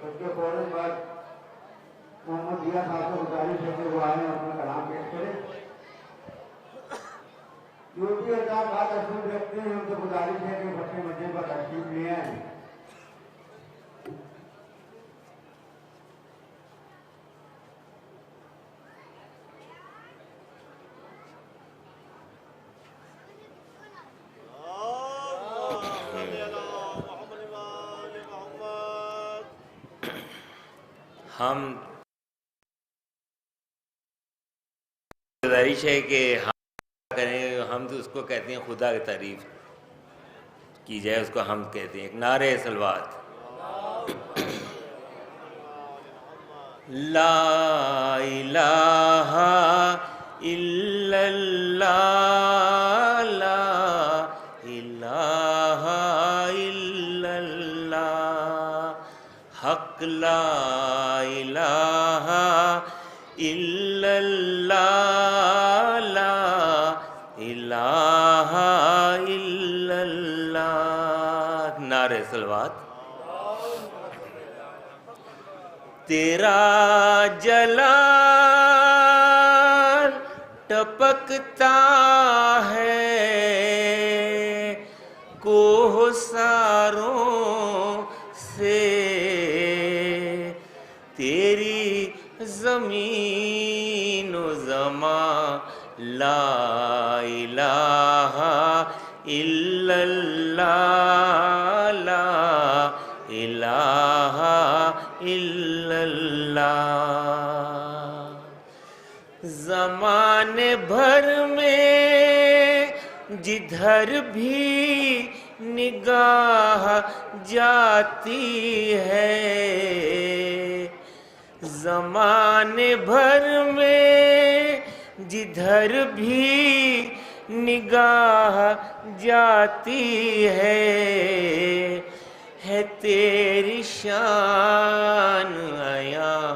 اس کے فوراً بعد محمد ضیاء صاحب سے گزارش ہے کہ وہ آئیں اور اپنا کلام پیش کریں۔ جو بھی اعزاز بات تشریف رکھتے ہیں ان سے گزارش ہے کہ بچے مجھے پر تشریف لے آئیں۔ ہم گزارش ہے کہ ہم کریں، ہم تو اس کو کہتے ہیں خدا کی تعریف کی جائے، اس کو ہم کہتے ہیں۔ ایک نعرہ صلوات۔ لا الہ الا اللہ، لا الہ الا اللہ، حق لا الہ الا اللہ، لا الہ الا اللہ۔ نعرہ صلوات۔ تیرا جلال ٹپکتا ہے کوہساروں سے، تیری زمین و زمان لا الہ الا اللہ، لا الہ الا اللہ۔ زمانے بھر میں جدھر بھی نگاہ جاتی ہے، زمانے بھر میں جدھر بھی نگاہ جاتی ہے تیری شان عیاں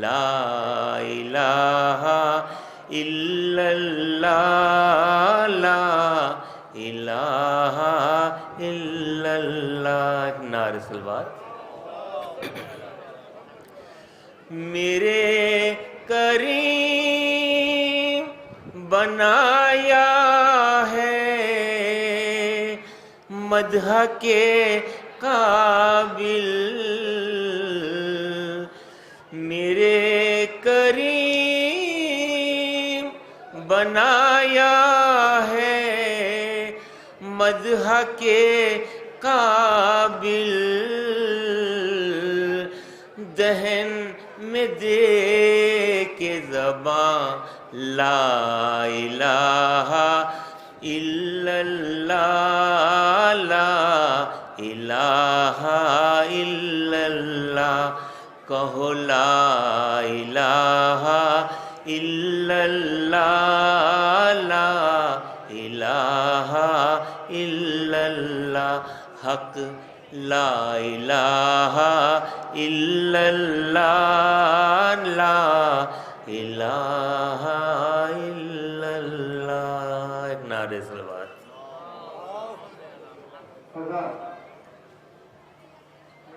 لا الہ الا اللہ، لا الہ الا اللہ۔ نعرہ صلوات۔ میرے کریم بنایا ہے مدح کے قابل، میرے کریم بنایا ہے مدح کے قابل، دہن میں دے کے زباں لا الہ الا اللہ، لا الہ الا اللہ۔ کہو لا الہ الا اللہ، لا الہ الا اللہ، حق لا الہ الا اللہ، لا الہ الا اللہ۔ ایک نعرہ صلوات۔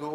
2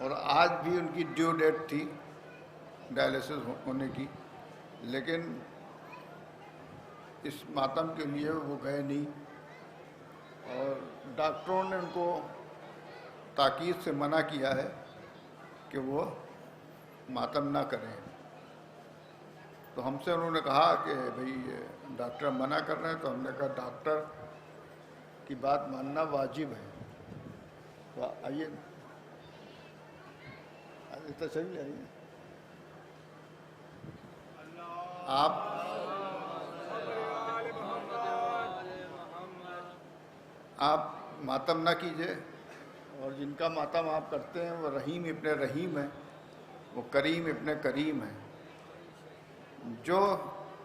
اور آج بھی ان کی ڈیو ڈیٹ تھی ڈائلیسس ہونے کی، لیکن اس ماتم کے لیے وہ گئے نہیں، اور ڈاکٹروں نے ان کو تاکید سے منع کیا ہے کہ وہ ماتم نہ کریں۔ تو ہم سے انہوں نے کہا کہ بھئی ڈاکٹر منع کر رہے ہیں، تو ہم نے کہا ڈاکٹر کی بات ماننا واجب ہے۔ تو آئیے تشریف آئیے۔ آپ ماتم نہ کیجئے، اور جن کا ماتم آپ کرتے ہیں وہ رحیم ابن رحیم ہے، وہ کریم ابن کریم ہے۔ جو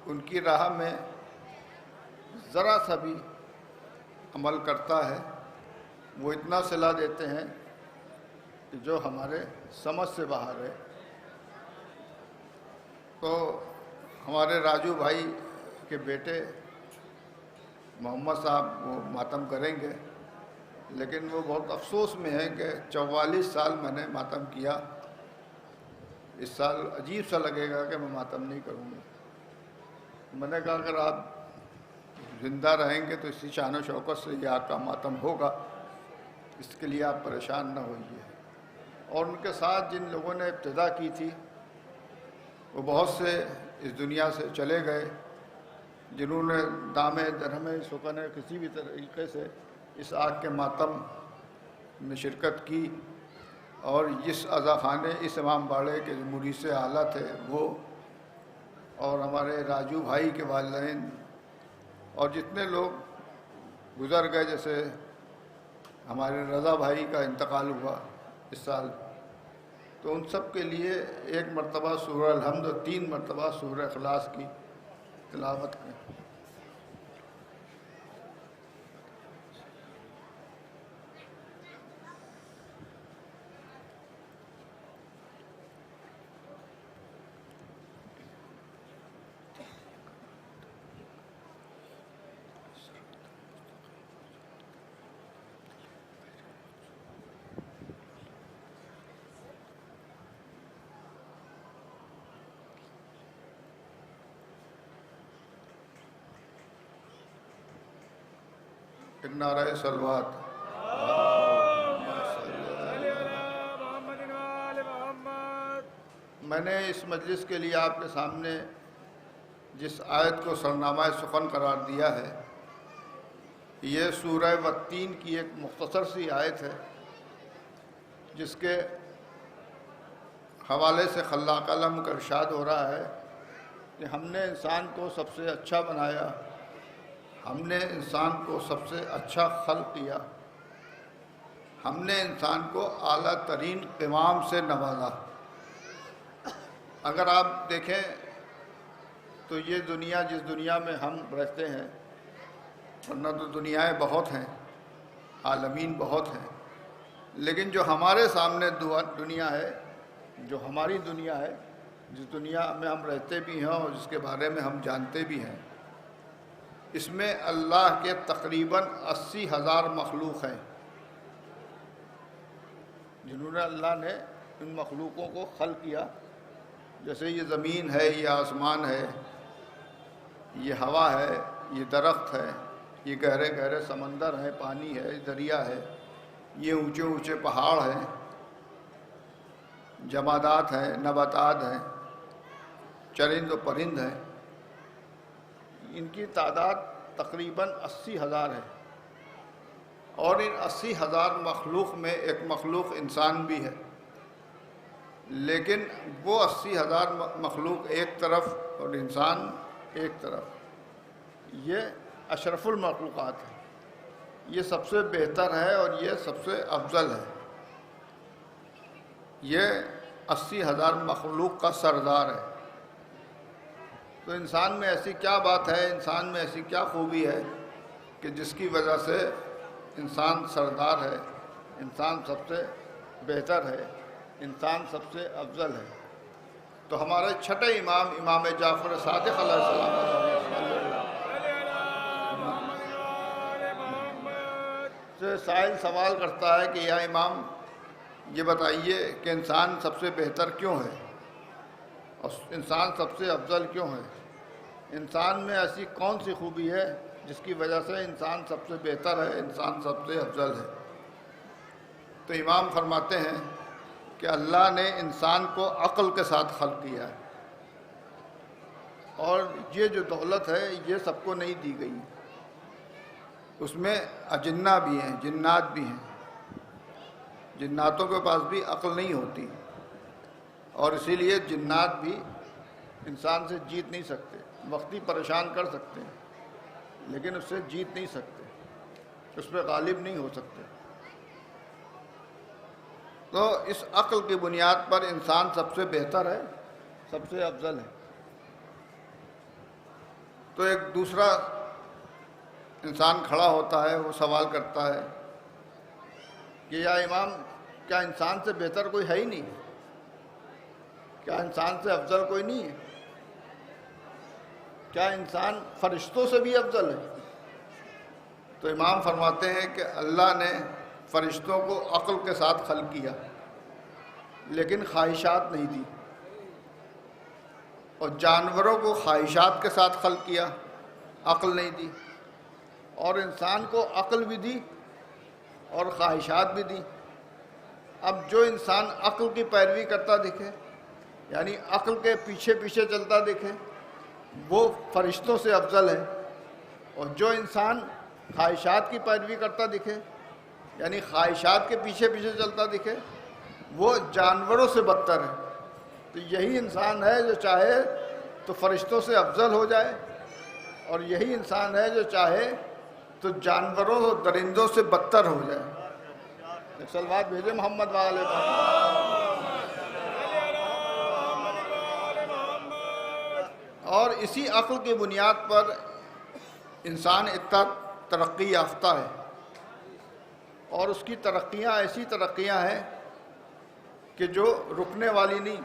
ان کی راہ میں ذرا سا بھی عمل کرتا ہے وہ اتنا صلہ دیتے ہیں کہ جو ہمارے سمجھ سے باہر ہے۔ تو ہمارے راجو بھائی کے بیٹے محمد صاحب وہ ماتم کریں گے، لیکن وہ بہت افسوس میں ہے کہ 44 سال میں نے ماتم کیا، اس سال عجیب سا لگے گا کہ میں ماتم نہیں کروں گا۔ میں نے کہا اگر آپ زندہ رہیں گے تو اسی شان و شوکت سے یہ آپ کا ماتم ہوگا، اس کے لیے آپ پریشان نہ ہوئیے۔ اور ان کے ساتھ جن لوگوں نے ابتدا کی تھی وہ بہت سے اس دنیا سے چلے گئے، جنہوں نے دام درہم سکن کسی بھی طریقے سے اس آگ کے ماتم میں شرکت کی، اور جس عزا خانے اس امام باڑے کے جو مریث اعلیٰ تھے وہ، اور ہمارے راجو بھائی کے والدین، اور جتنے لوگ گزر گئے، جیسے ہمارے رضا بھائی کا انتقال ہوا اس سال، تو ان سب کے لیے ایک مرتبہ سورہ الحمد اور 3 مرتبہ سورہ اخلاص کی تلاوت کریں۔ ایک نعرہ صلوات۔ میں نے اس مجلس کے لیے آپ کے سامنے جس آیت کو سرنامہ سخن قرار دیا ہے، یہ سورہ والتین کی ایک مختصر سی آیت ہے، جس کے حوالے سے خلاق عالم کا ارشاد ہو رہا ہے کہ ہم نے انسان کو سب سے اچھا بنایا، ہم نے انسان کو سب سے اچھا خلق کیا، ہم نے انسان کو اعلیٰ ترین قوام سے نوازا۔ اگر آپ دیکھیں تو یہ دنیا، جس دنیا میں ہم رہتے ہیں، ورنہ تو دنیایں بہت ہیں، عالمین بہت ہیں، لیکن جو ہمارے سامنے دنیا ہے، جو ہماری دنیا ہے، جس دنیا میں ہم رہتے بھی ہیں اور جس کے بارے میں ہم جانتے بھی ہیں، اس میں اللہ کے تقریباً 80,000 مخلوق ہیں، جنہوں نے اللہ نے ان مخلوقوں کو خلق کیا۔ جیسے یہ زمین ہے، یہ آسمان ہے، یہ ہوا ہے، یہ درخت ہے، یہ گہرے گہرے سمندر ہیں، پانی ہے، دریا ہے، یہ اونچے اونچے پہاڑ ہیں، جمادات ہیں، نباتات ہیں، چرند و پرند ہیں۔ ان کی تعداد تقریباً 80,000 ہے، اور ان 80,000 مخلوق میں ایک مخلوق انسان بھی ہے، لیکن وہ 80,000 مخلوق ایک طرف اور انسان ایک طرف، یہ اشرف المخلوقات ہے، یہ سب سے بہتر ہے اور یہ سب سے افضل ہے، یہ 80,000 مخلوق کا سردار ہے۔ تو انسان میں ایسی کیا بات ہے، انسان میں ایسی کیا خوبی ہے کہ جس کی وجہ سے انسان سردار ہے، انسان سب سے بہتر ہے، انسان سب سے افضل ہے۔ تو ہمارے چھٹے امام، امام جعفر صادق علیہ السلام سے سائل سوال کرتا ہے کہ یا امام، یہ بتائیے کہ انسان سب سے بہتر کیوں ہے اور انسان سب سے افضل کیوں ہے؟ انسان میں ایسی کون سی خوبی ہے جس کی وجہ سے انسان سب سے بہتر ہے، انسان سب سے افضل ہے؟ تو امام فرماتے ہیں کہ اللہ نے انسان کو عقل کے ساتھ خلق کیا ہے، اور یہ جو دولت ہے یہ سب کو نہیں دی گئی، اس میں اجنہ بھی ہیں، جنات بھی ہیں، جناتوں کے پاس بھی عقل نہیں ہوتی، اور اسی لیے جنات بھی انسان سے جیت نہیں سکتے، وقتی پریشان کر سکتے ہیں لیکن اس سے جیت نہیں سکتے، اس پہ غالب نہیں ہو سکتے۔ تو اس عقل کی بنیاد پر انسان سب سے بہتر ہے، سب سے افضل ہے۔ تو ایک دوسرا انسان کھڑا ہوتا ہے، وہ سوال کرتا ہے کہ یا امام، کیا انسان سے بہتر کوئی ہے ہی نہیں؟ کیا انسان سے افضل کوئی نہیں ہے؟ کیا انسان فرشتوں سے بھی افضل ہے؟ تو امام فرماتے ہیں کہ اللہ نے فرشتوں کو عقل کے ساتھ خلق کیا لیکن خواہشات نہیں دی، اور جانوروں کو خواہشات کے ساتھ خلق کیا، عقل نہیں دی، اور انسان کو عقل بھی دی اور خواہشات بھی دی۔ اب جو انسان عقل کی پیروی کرتا دکھے، یعنی عقل کے پیچھے پیچھے چلتا دکھے، وہ فرشتوں سے افضل ہے، اور جو انسان خواہشات کی پیروی کرتا دکھے، یعنی خواہشات کے پیچھے پیچھے چلتا دکھے، وہ جانوروں سے بدتر ہے۔ تو یہی انسان ہے جو چاہے تو فرشتوں سے افضل ہو جائے، اور یہی انسان ہے جو چاہے تو جانوروں اور درندوں سے بدتر ہو جائے۔ ایک صلوات بھیجے محمد والے پر۔ اور اسی عقل کی بنیاد پر انسان اتنا ترقی یافتہ ہے، اور اس کی ترقیاں ایسی ترقیاں ہیں کہ جو رکنے والی نہیں،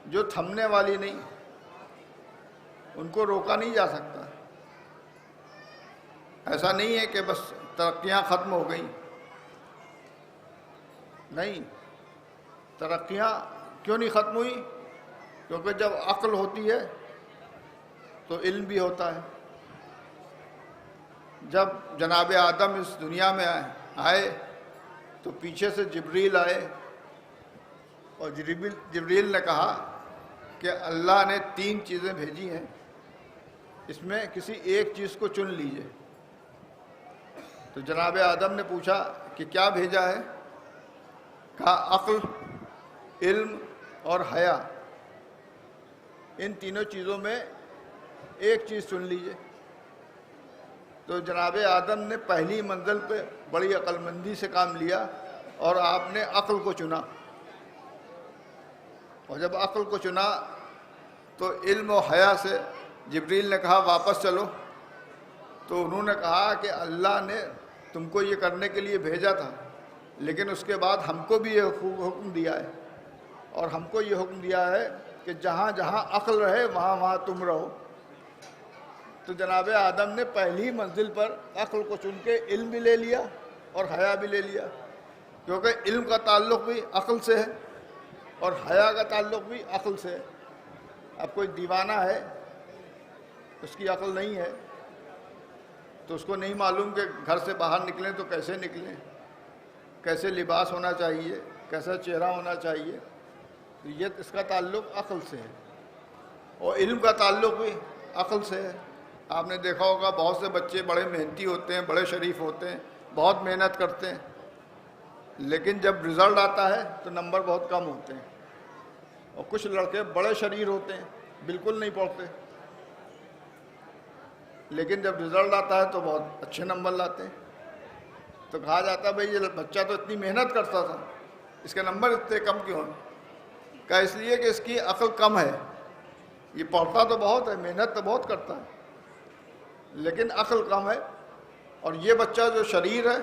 جو تھمنے والی نہیں، ان کو روکا نہیں جا سکتا۔ ایسا نہیں ہے کہ بس ترقیاں ختم ہو گئیں، نہیں، ترقیاں کیوں نہیں ختم ہوئی؟ کیونکہ جب عقل ہوتی ہے تو علم بھی ہوتا ہے۔ جب جناب آدم اس دنیا میں آئے تو پیچھے سے جبریل آئے، اور جبریل نے کہا کہ اللہ نے 3 چیزیں بھیجی ہیں، اس میں کسی ایک چیز کو چن لیجئے۔ تو جناب آدم نے پوچھا کہ کیا بھیجا ہے؟ کہا عقل، علم اور حیا، ان تینوں چیزوں میں ایک چیز چن لیجئے۔ تو جناب آدم نے پہلی منزل پہ بڑی عقل مندی سے کام لیا، اور آپ نے عقل کو چنا، اور جب عقل کو چنا تو علم و حیا سے جبریل نے کہا واپس چلو۔ تو انہوں نے کہا کہ اللہ نے تم کو یہ کرنے کے لیے بھیجا تھا، لیکن اس کے بعد ہم کو بھی یہ حکم دیا ہے، اور ہم کو یہ حکم دیا ہے کہ جہاں جہاں عقل رہے وہاں وہاں تم رہو۔ تو جناب آدم نے پہلی منزل پر عقل کو چن کے علم بھی لے لیا اور حیا بھی لے لیا، کیونکہ علم کا تعلق بھی عقل سے ہے اور حیا کا تعلق بھی عقل سے ہے۔ اب کوئی دیوانہ ہے، اس کی عقل نہیں ہے، تو اس کو نہیں معلوم کہ گھر سے باہر نکلیں تو کیسے نکلیں، کیسے لباس ہونا چاہیے، کیسا چہرہ ہونا چاہیے، تو یہ اس کا تعلق عقل سے ہے، اور علم کا تعلق بھی عقل سے ہے۔ آپ نے دیکھا ہوگا بہت سے بچے بڑے محنتی ہوتے ہیں، بڑے شریف ہوتے ہیں، بہت محنت کرتے ہیں، لیکن جب رزلٹ آتا ہے تو نمبر بہت کم ہوتے ہیں، اور کچھ لڑکے بڑے شریر ہوتے ہیں، بالکل نہیں پڑھتے، لیکن جب رزلٹ آتا ہے تو بہت اچھے نمبر لاتے ہیں۔ تو کہا جاتا ہے بھئی یہ بچہ تو اتنی محنت کرتا تھا، اس کے نمبر اتنے کم کیوں ہیں؟ کہا اس لیے کہ اس کی عقل کم ہے، یہ پڑھتا تو بہت ہے، محنت تو بہت کرتا ہے، لیکن عقل کم ہے۔ اور یہ بچہ جو شریر ہے،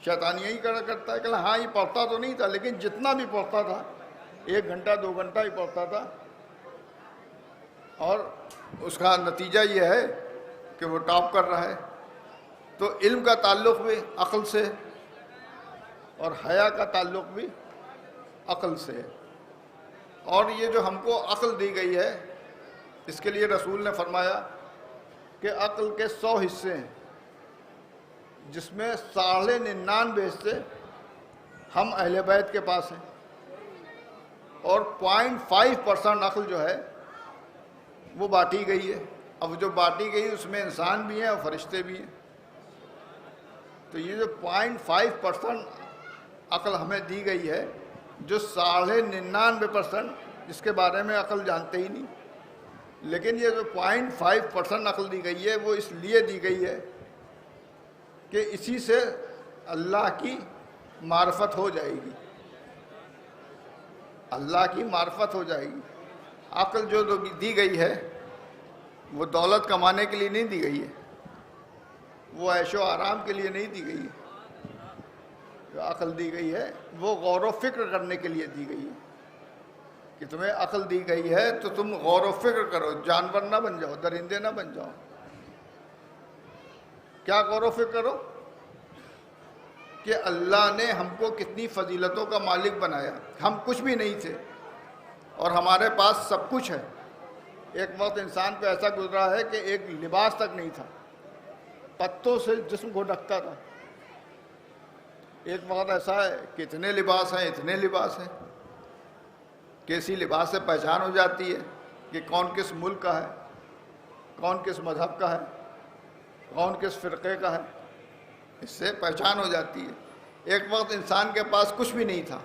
شیطانیہ ہی کرتا ہے کہ ہاں یہ پڑھتا تو نہیں تھا، لیکن جتنا بھی پڑھتا تھا 1 گھنٹہ 2 گھنٹہ ہی پڑھتا تھا، اور اس کا نتیجہ یہ ہے کہ وہ ٹاپ کر رہا ہے۔ تو علم کا تعلق بھی عقل سے، اور حیا کا تعلق بھی عقل سے ہے۔ اور یہ جو ہم کو عقل دی گئی ہے، اس کے لیے رسول نے فرمایا کہ عقل کے 100 حصے ہیں، جس میں 99.5 حصے ہم اہل بیت کے پاس ہیں، اور 0.5% عقل جو ہے وہ بانٹی گئی ہے۔ اب جو بانٹی گئی اس میں انسان بھی ہیں اور فرشتے بھی ہیں۔ تو یہ جو 0.5% عقل ہمیں دی گئی ہے، جو 99.5% جس کے بارے میں عقل جانتے ہی نہیں، لیکن یہ جو 0.5% عقل دی گئی ہے وہ اس لیے دی گئی ہے کہ اسی سے اللہ کی معرفت ہو جائے گی، اللہ کی معرفت ہو جائے گی۔ عقل جو دی گئی ہے وہ دولت کمانے کے لیے نہیں دی گئی ہے، وہ عیش و آرام کے لیے نہیں دی گئی ہے۔ جو عقل دی گئی ہے وہ غور و فکر کرنے کے لیے دی گئی ہے، کہ تمہیں عقل دی گئی ہے تو تم غور و فکر کرو، جانور نہ بن جاؤ، درندے نہ بن جاؤ۔ کیا غور و فکر کرو؟ کہ اللہ نے ہم کو کتنی فضیلتوں کا مالک بنایا۔ ہم کچھ بھی نہیں تھے اور ہمارے پاس سب کچھ ہے۔ ایک وقت انسان پہ ایسا گزرا ہے کہ ایک لباس تک نہیں تھا، پتوں سے جسم کو ڈھکتا تھا۔ ایک وقت ایسا ہے کہ اتنے لباس ہیں کہ اسی لباس سے پہچان ہو جاتی ہے کہ کون کس ملک کا ہے، کون کس مذہب کا ہے، کون کس فرقے کا ہے، اس سے پہچان ہو جاتی ہے۔ ایک وقت انسان کے پاس کچھ بھی نہیں تھا،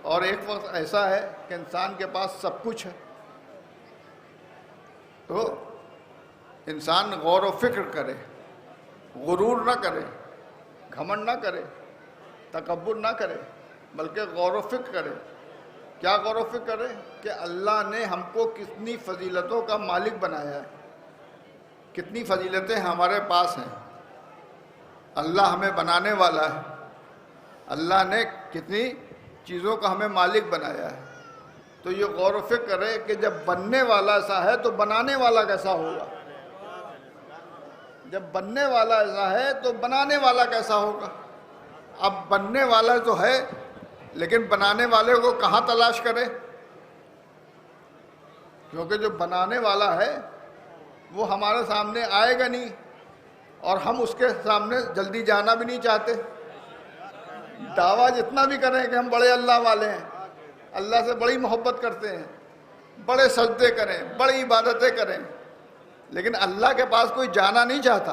اور ایک وقت ایسا ہے کہ انسان کے پاس سب کچھ ہے۔ تو انسان غور و فکر کرے، غرور نہ کرے، گھمنڈ نہ کرے، تکبر نہ کرے، بلکہ غور و فکر کرے۔ کیا غور و فکر کرے؟ کہ اللہ نے ہم کو کتنی فضیلتوں کا مالک بنایا ہے، کتنی فضیلتیں ہمارے پاس ہیں۔ اللہ ہمیں بنانے والا ہے، اللہ نے کتنی چیزوں کا ہمیں مالک بنایا ہے۔ تو یہ غور و فکر کرے کہ جب بننے والا ایسا ہے تو بنانے والا کیسا ہوگا، جب بننے والا ایسا ہے تو بنانے والا کیسا ہوگا۔ اب بننے والا تو ہے، لیکن بنانے والے کو کہاں تلاش کرے؟ کیونکہ جو بنانے والا ہے وہ ہمارے سامنے آئے گا نہیں، اور ہم اس کے سامنے جلدی جانا بھی نہیں چاہتے۔ دعویٰ جتنا بھی کریں کہ ہم بڑے اللہ والے ہیں، اللہ سے بڑی محبت کرتے ہیں، بڑے سجدے کریں، بڑی عبادتیں کریں، لیکن اللہ کے پاس کوئی جانا نہیں چاہتا۔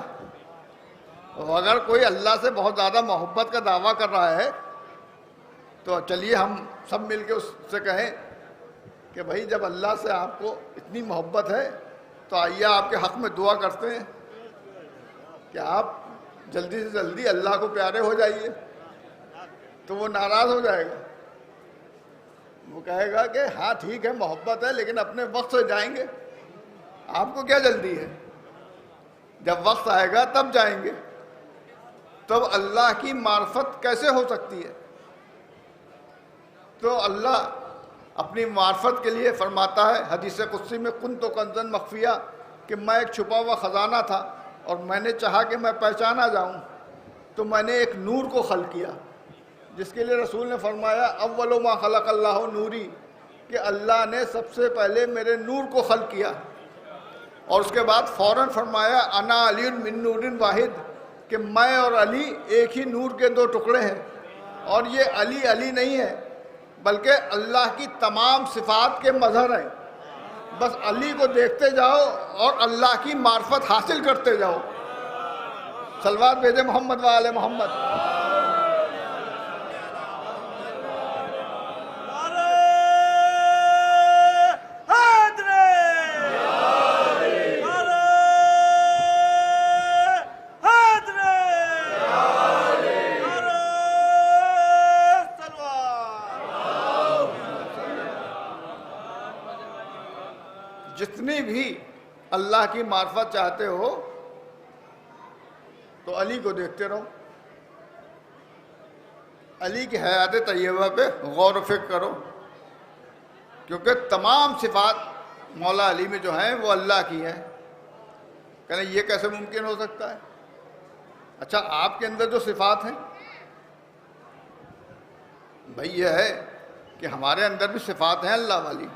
اگر کوئی اللہ سے بہت زیادہ محبت کا دعویٰ کر رہا ہے تو چلیے ہم سب مل کے اس سے کہیں کہ بھائی جب اللہ سے آپ کو اتنی محبت ہے تو آئیے آپ کے حق میں دعا کرتے ہیں کہ آپ جلدی سے جلدی اللہ کو پیارے ہو جائیے۔ تو وہ ناراض ہو جائے گا، وہ کہے گا کہ ہاں ٹھیک ہے محبت ہے لیکن اپنے وقت سے جائیں گے، آپ کو کیا جلدی ہے، جب وقت آئے گا تب جائیں گے۔ تب اللہ کی معرفت کیسے ہو سکتی ہے؟ تو اللہ اپنی معرفت کے لیے فرماتا ہے حدیث قدسی میں، کنت کنزن مخفیہ، کہ میں ایک چھپا ہوا خزانہ تھا اور میں نے چاہا کہ میں پہچانا جاؤں تو میں نے ایک نور کو خلق کیا، جس کے لیے رسول نے فرمایا اول ما خلق اللہ نوری، کہ اللہ نے سب سے پہلے میرے نور کو خلق کیا، اور اس کے بعد فوراً فرمایا انا علی من نور واحد، کہ میں اور علی ایک ہی نور کے دو ٹکڑے ہیں۔ اور یہ علی علی نہیں ہے بلکہ اللہ کی تمام صفات کے مظہر ہیں۔ بس علی کو دیکھتے جاؤ اور اللہ کی معرفت حاصل کرتے جاؤ۔ صلوات بھیجے محمد و آل محمد۔ جتنی بھی اللہ کی معرفت چاہتے ہو تو علی کو دیکھتے رہو، علی کی حیات طیبہ پہ غور و فکر کرو، کیونکہ تمام صفات مولا علی میں جو ہیں وہ اللہ کی ہیں۔ کہنے یہ کیسے ممکن ہو سکتا ہے؟ اچھا آپ کے اندر جو صفات ہیں بھائی یہ ہے کہ ہمارے اندر بھی صفات ہیں اللہ والی.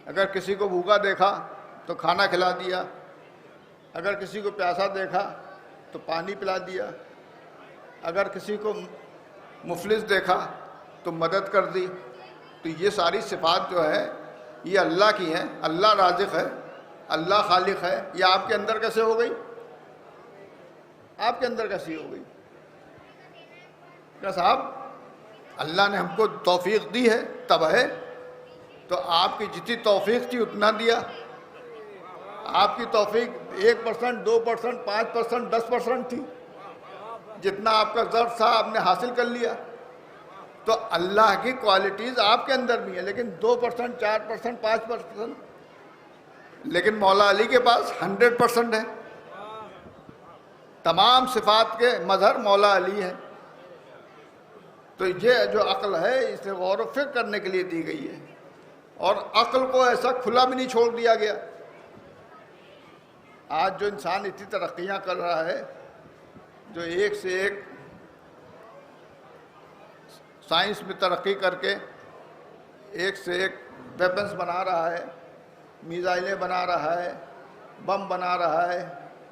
اگر کسی کو بھوکا دیکھا تو کھانا کھلا دیا، اگر کسی کو پیاسا دیکھا تو پانی پلا دیا، اگر کسی کو مفلس دیکھا تو مدد کر دی. تو یہ ساری صفات جو ہے یہ اللہ کی ہیں. اللہ رازق ہے، اللہ خالق ہے. یہ آپ کے اندر کیسے ہو گئی؟ آپ کے اندر کیسی ہو گئی؟ کیا صاحب اللہ نے ہم کو توفیق دی ہے تب ہے. تو آپ کی جتنی توفیق تھی اتنا دیا. آپ کی توفیق 1%، 2%، 5%، 10% تھی. جتنا آپ کا ظرف تھا آپ نے حاصل کر لیا. تو اللہ کی کوالٹیز آپ کے اندر بھی ہیں، لیکن 2%، 4%، 5%. لیکن مولا علی کے پاس 100% ہے. تمام صفات کے مظہر مولا علی ہے. تو یہ جو عقل ہے اسے غور و فکر کرنے کے لیے دی گئی ہے، اور عقل کو ایسا کھلا بھی نہیں چھوڑ دیا گیا. آج جو انسان اتنی ترقیاں کر رہا ہے، جو ایک سے ایک سائنس میں ترقی کر کے ایک سے ایک ویپنز بنا رہا ہے، میزائلیں بنا رہا ہے، بم بنا رہا ہے،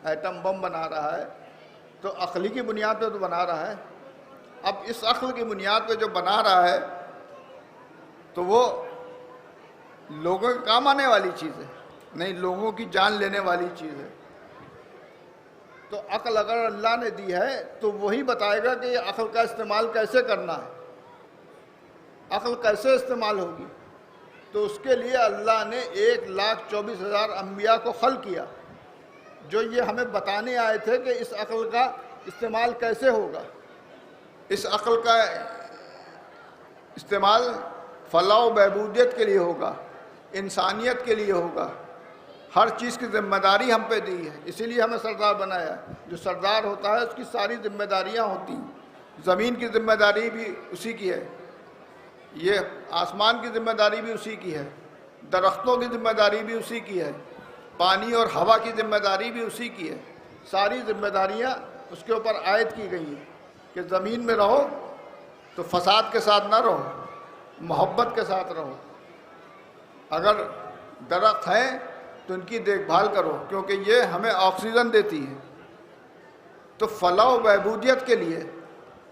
ایٹم بم بنا رہا ہے، تو عقلی کی بنیاد پہ تو بنا رہا ہے. اب اس عقل کی بنیاد پہ جو بنا رہا ہے تو وہ لوگوں کے کام آنے والی چیز ہے، نہیں لوگوں کی جان لینے والی چیز ہے. تو عقل اگر اللہ نے دی ہے تو وہی بتائے گا کہ یہ عقل کا استعمال کیسے کرنا ہے، عقل کیسے استعمال ہوگی. تو اس کے لیے اللہ نے 1,24,000 انبیاء کو خلق کیا، جو یہ ہمیں بتانے آئے تھے کہ اس عقل کا استعمال کیسے ہوگا. اس عقل کا استعمال فلاح و بہبودیت کے لیے ہوگا، انسانیت کے لیے ہوگا. ہر چیز کی ذمہ داری ہم پہ دی ہے، اسی لیے ہمیں سردار بنایا ہے. جو سردار ہوتا ہے اس کی ساری ذمہ داریاں ہوتی ہیں. زمین کی ذمہ داری بھی اسی کی ہے، یہ آسمان کی ذمہ داری بھی اسی کی ہے، درختوں کی ذمہ داری بھی اسی کی ہے، پانی اور ہوا کی ذمہ داری بھی اسی کی ہے. ساری ذمہ داریاں اس کے اوپر عائد کی گئی ہیں کہ زمین میں رہو تو فساد کے ساتھ نہ رہو، محبت کے ساتھ رہو. اگر درخت ہیں تو ان کی دیکھ بھال کرو، کیونکہ یہ ہمیں آکسیجن دیتی ہے. تو فلاح و بہبودیت کے لیے،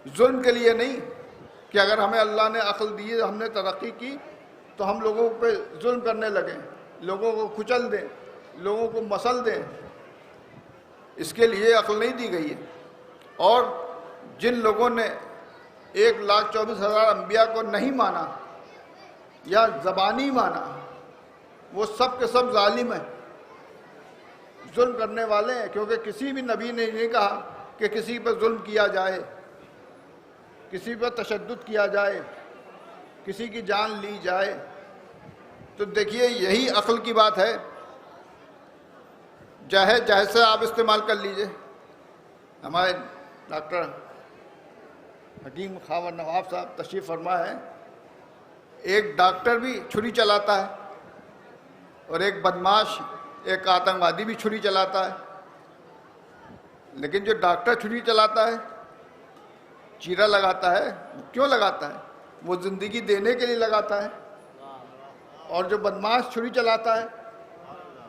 ظلم کے لیے نہیں کہ اگر ہمیں اللہ نے عقل دی ہے، ہم نے ترقی کی تو ہم لوگوں پہ ظلم کرنے لگیں، لوگوں کو کچل دیں، لوگوں کو مسل دیں. اس کے لیے عقل نہیں دی گئی ہے. اور جن لوگوں نے 1,24,000 انبیاء کو نہیں مانا یا زبانی مانا، وہ سب کے سب ظالم ہیں، ظلم کرنے والے ہیں. کیونکہ کسی بھی نبی نے نہیں کہا کہ کسی پہ ظلم کیا جائے، کسی پہ تشدد کیا جائے، کسی کی جان لی جائے. تو دیکھیے یہی عقل کی بات ہے. جہیز سے آپ استعمال کر لیجئے. ہمارے ڈاکٹر حکیم خاور نواب صاحب تشریف فرما ہے. ایک ڈاکٹر بھی چھری چلاتا ہے، اور ایک بدماش، ایک آتنکوادی بھی چھری چلاتا ہے. لیکن جو ڈاکٹر چھری چلاتا ہے، چیرا لگاتا ہے، کیوں لگاتا ہے؟ وہ زندگی دینے کے لیے لگاتا ہے. اور جو بدماش چھری چلاتا ہے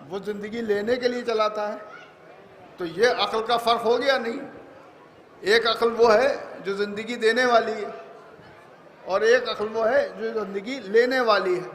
وہ زندگی لینے کے لیے چلاتا ہے. تو یہ عقل کا فرق ہو گیا نہیں. ایک عقل وہ ہے جو زندگی دینے والی ہے، اور ایک عقل وہ ہے جو زندگی لینے والی ہے.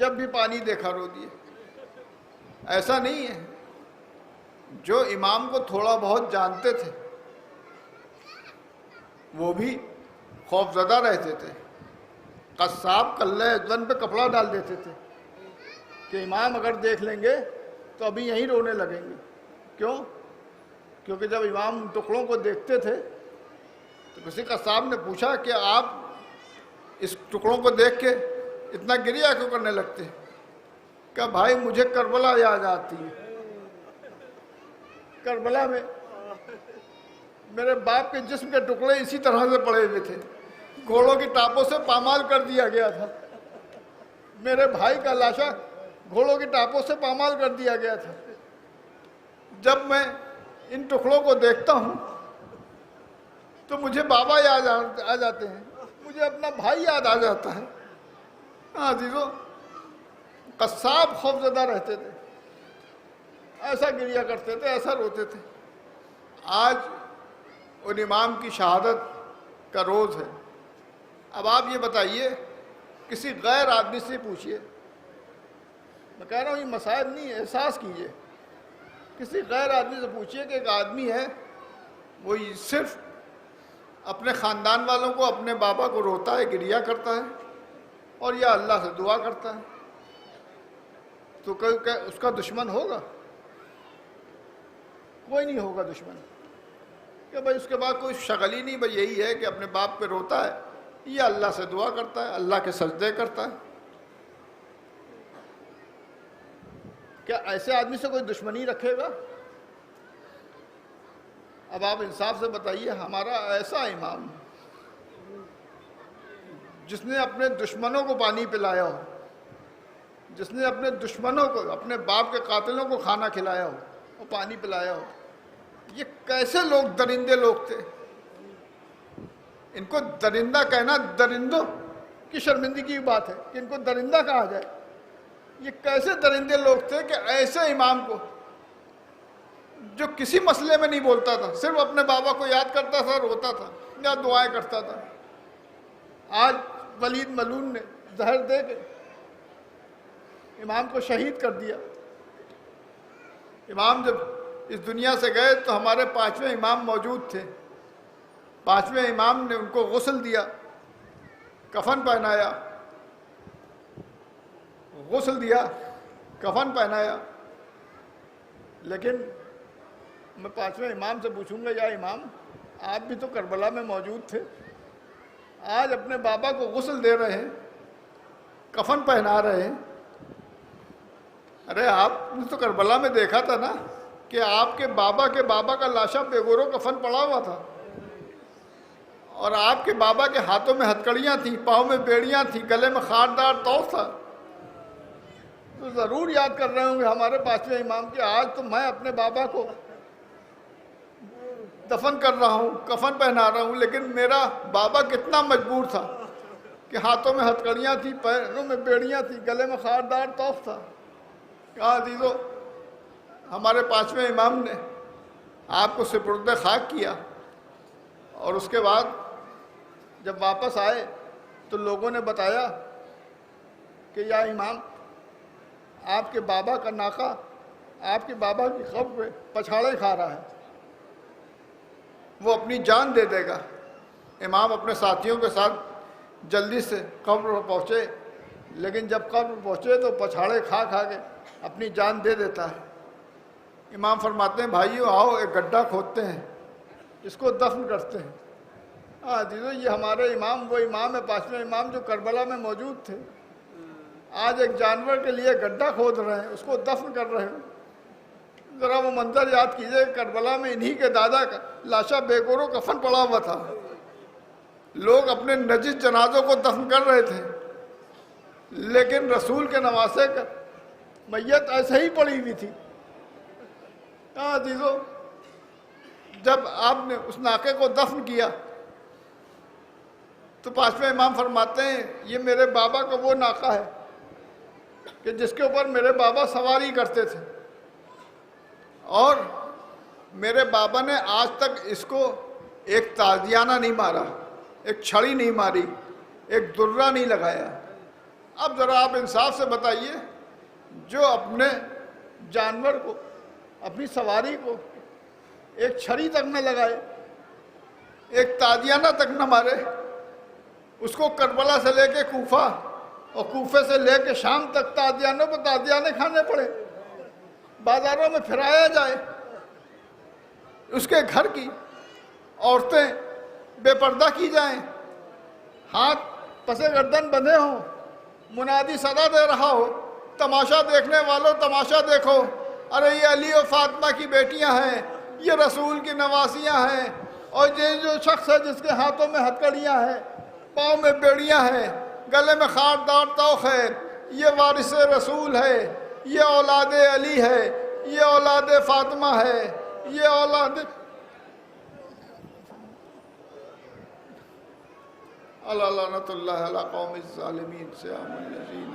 جب بھی پانی دیکھا رو دیے. ایسا نہیں ہے. جو امام کو تھوڑا بہت جانتے تھے وہ بھی خوف زدہ رہتے تھے. قصاب کلہ ادون پہ کپڑا ڈال دیتے تھے کہ امام اگر دیکھ لیں گے تو ابھی یہیں رونے لگیں گے. کیوں؟ کیونکہ جب امام ان ٹکڑوں کو دیکھتے تھے تو کسی قصاب نے پوچھا کہ آپ اس ٹکڑوں کو دیکھ کے اتنا گریہ کیوں کرنے لگتے ہیں؟ کہ بھائی مجھے کربلا یاد آتی ہے. کربلا میں میرے باپ کے جسم کے ٹکڑے اسی طرح سے پڑے ہوئے تھے. گھوڑوں کی ٹاپوں سے پامال کر دیا گیا تھا. میرے بھائی کا لاشا گھوڑوں کی ٹاپوں سے پامال کر دیا گیا تھا. جب میں ان ٹکڑوں کو دیکھتا ہوں تو مجھے بابا یاد آ جاتے ہیں, مجھے اپنا بھائی یاد آ جاتا ہے. عزیزو, قصاب خوفزدہ رہتے تھے, ایسا گریہ کرتے تھے, ایسا روتے تھے. آج ان امام کی شہادت کا روز ہے. اب آپ یہ بتائیے, کسی غیر آدمی سے پوچھئے, میں کہہ رہا ہوں یہ مسائل نہیں, احساس کیجئے. کسی غیر آدمی سے پوچھئے کہ ایک آدمی ہے وہ صرف اپنے خاندان والوں کو, اپنے بابا کو روتا ہے, گریہ کرتا ہے اور یا اللہ سے دعا کرتا ہے, تو کہ اس کا دشمن ہوگا؟ کوئی نہیں ہوگا دشمن. کہ بھائی اس کے بعد کوئی شغل ہی نہیں, بھائی یہی ہے کہ اپنے باپ پہ روتا ہے یا اللہ سے دعا کرتا ہے, اللہ کے سجدے کرتا ہے. کیا ایسے آدمی سے کوئی دشمنی رکھے گا؟ اب آپ انصاف سے بتائیے, ہمارا ایسا امام جس نے اپنے دشمنوں کو پانی پلایا ہو, جس نے اپنے دشمنوں کو, اپنے باپ کے قاتلوں کو کھانا کھلایا ہو اور پانی پلایا ہو, یہ کیسے لوگ درندے لوگ تھے؟ ان کو درندہ کہنا درندوں کی شرمندگی کی بات ہے کہ ان کو درندہ کہا جائے. یہ کیسے درندے لوگ تھے کہ ایسے امام کو, جو کسی مسئلے میں نہیں بولتا تھا, صرف اپنے بابا کو یاد کرتا تھا, روتا تھا یا دعائیں کرتا تھا. آج ولید ملعون نے زہر دے کے امام کو شہید کر دیا. امام جب اس دنیا سے گئے تو ہمارے 5ویں امام موجود تھے. 5ویں امام نے ان کو غسل دیا, کفن پہنایا, غسل دیا, کفن پہنایا. لیکن میں 5ویں امام سے پوچھوں گا, یا امام آپ بھی تو کربلا میں موجود تھے, آج اپنے بابا کو غسل دے رہے ہیں, کفن پہنا رہے ہیں. ارے آپ نے تو کربلا میں دیکھا تھا نا کہ آپ کے بابا کا لاشا بے گور و کفن پڑا ہوا تھا, اور آپ کے بابا کے ہاتھوں میں ہتکڑیاں تھیں, پاؤں میں بیڑیاں تھیں, گلے میں خاردار توف تھا. تو ضرور یاد کر رہے ہوں گے ہمارے 5ویں امام کے, آج تو میں اپنے بابا کو دفن کر رہا ہوں, کفن پہنا رہا ہوں, لیکن میرا بابا کتنا مجبور تھا کہ ہاتھوں میں ہتکڑیاں تھیں, پیروں میں بیڑیاں تھیں, گلے میں خاردار توف تھا. کہا عزیزو, ہمارے 5ویں امام نے آپ کو سپرد خاک کیا, اور اس کے بعد جب واپس آئے تو لوگوں نے بتایا کہ یا امام آپ کے بابا کا ناقہ آپ کے بابا کی قبر پہ پچھاڑے کھا رہا ہے, وہ اپنی جان دے دے گا. امام اپنے ساتھیوں کے ساتھ جلدی سے قبر پر پہنچے, لیکن جب قبر پہنچے تو پچھاڑے کھا کھا کے اپنی جان دے دیتا ہے. امام فرماتے ہیں بھائیو آؤ ایک گڈھا کھودتے ہیں, اس کو دفن کرتے ہیں. عزیزو, یہ ہمارے امام وہ امام ہے 5ویں امام جو کربلا میں موجود تھے. آج ایک جانور کے لیے گڈھا کھود رہے ہیں, اس کو دفن کر رہے ہیں. ذرا وہ منظر یاد کیجئے, کربلا میں انہی کے دادا کا لاشا بے گور و کفن پڑا ہوا تھا. لوگ اپنے نجس جنازوں کو دفن کر رہے تھے, لیکن رسول کے نواسے کا میت ایسے ہی پڑی ہوئی تھی. عزیزو, جب آپ نے اس ناقے کو دفن کیا تو 5ویں امام فرماتے ہیں یہ میرے بابا کا وہ ناقہ ہے کہ جس کے اوپر میرے بابا سواری کرتے تھے, اور میرے بابا نے آج تک اس کو ایک تازیانہ نہیں مارا, ایک چھڑی نہیں ماری, ایک درہ نہیں لگایا. اب ذرا آپ انصاف سے بتائیے، جو اپنے جانور کو، اپنی سواری کو ایک چھری تک نہ لگائے، ایک تادیانہ تک نہ مارے، اس کو کربلا سے لے کے کوفہ اور کوفے سے لے کے شام تک تادیانوں پہ تادیانے کھانے پڑے، بازاروں میں پھرایا جائے، اس کے گھر کی عورتیں بے پردہ کی جائیں، ہاتھ پسے گردن بندھے ہوں، منادی صدا دے رہا ہو، تماشا دیکھنے والوں تماشا دیکھو، ارے یہ علی و فاطمہ کی بیٹیاں ہیں، یہ رسول کی نواسیاں ہیں، اور یہ جو شخص ہے جس کے ہاتھوں میں ہتکڑیاں ہیں، پاؤں میں بیڑیاں ہیں، گلے میں خاردار توخ ہے، یہ وارث رسول ہے، یہ اولاد علی ہے، یہ اولاد فاطمہ ہے، یہ اولاد اللہ لعنت اللہ علی قوم الظالمین سے عام الذین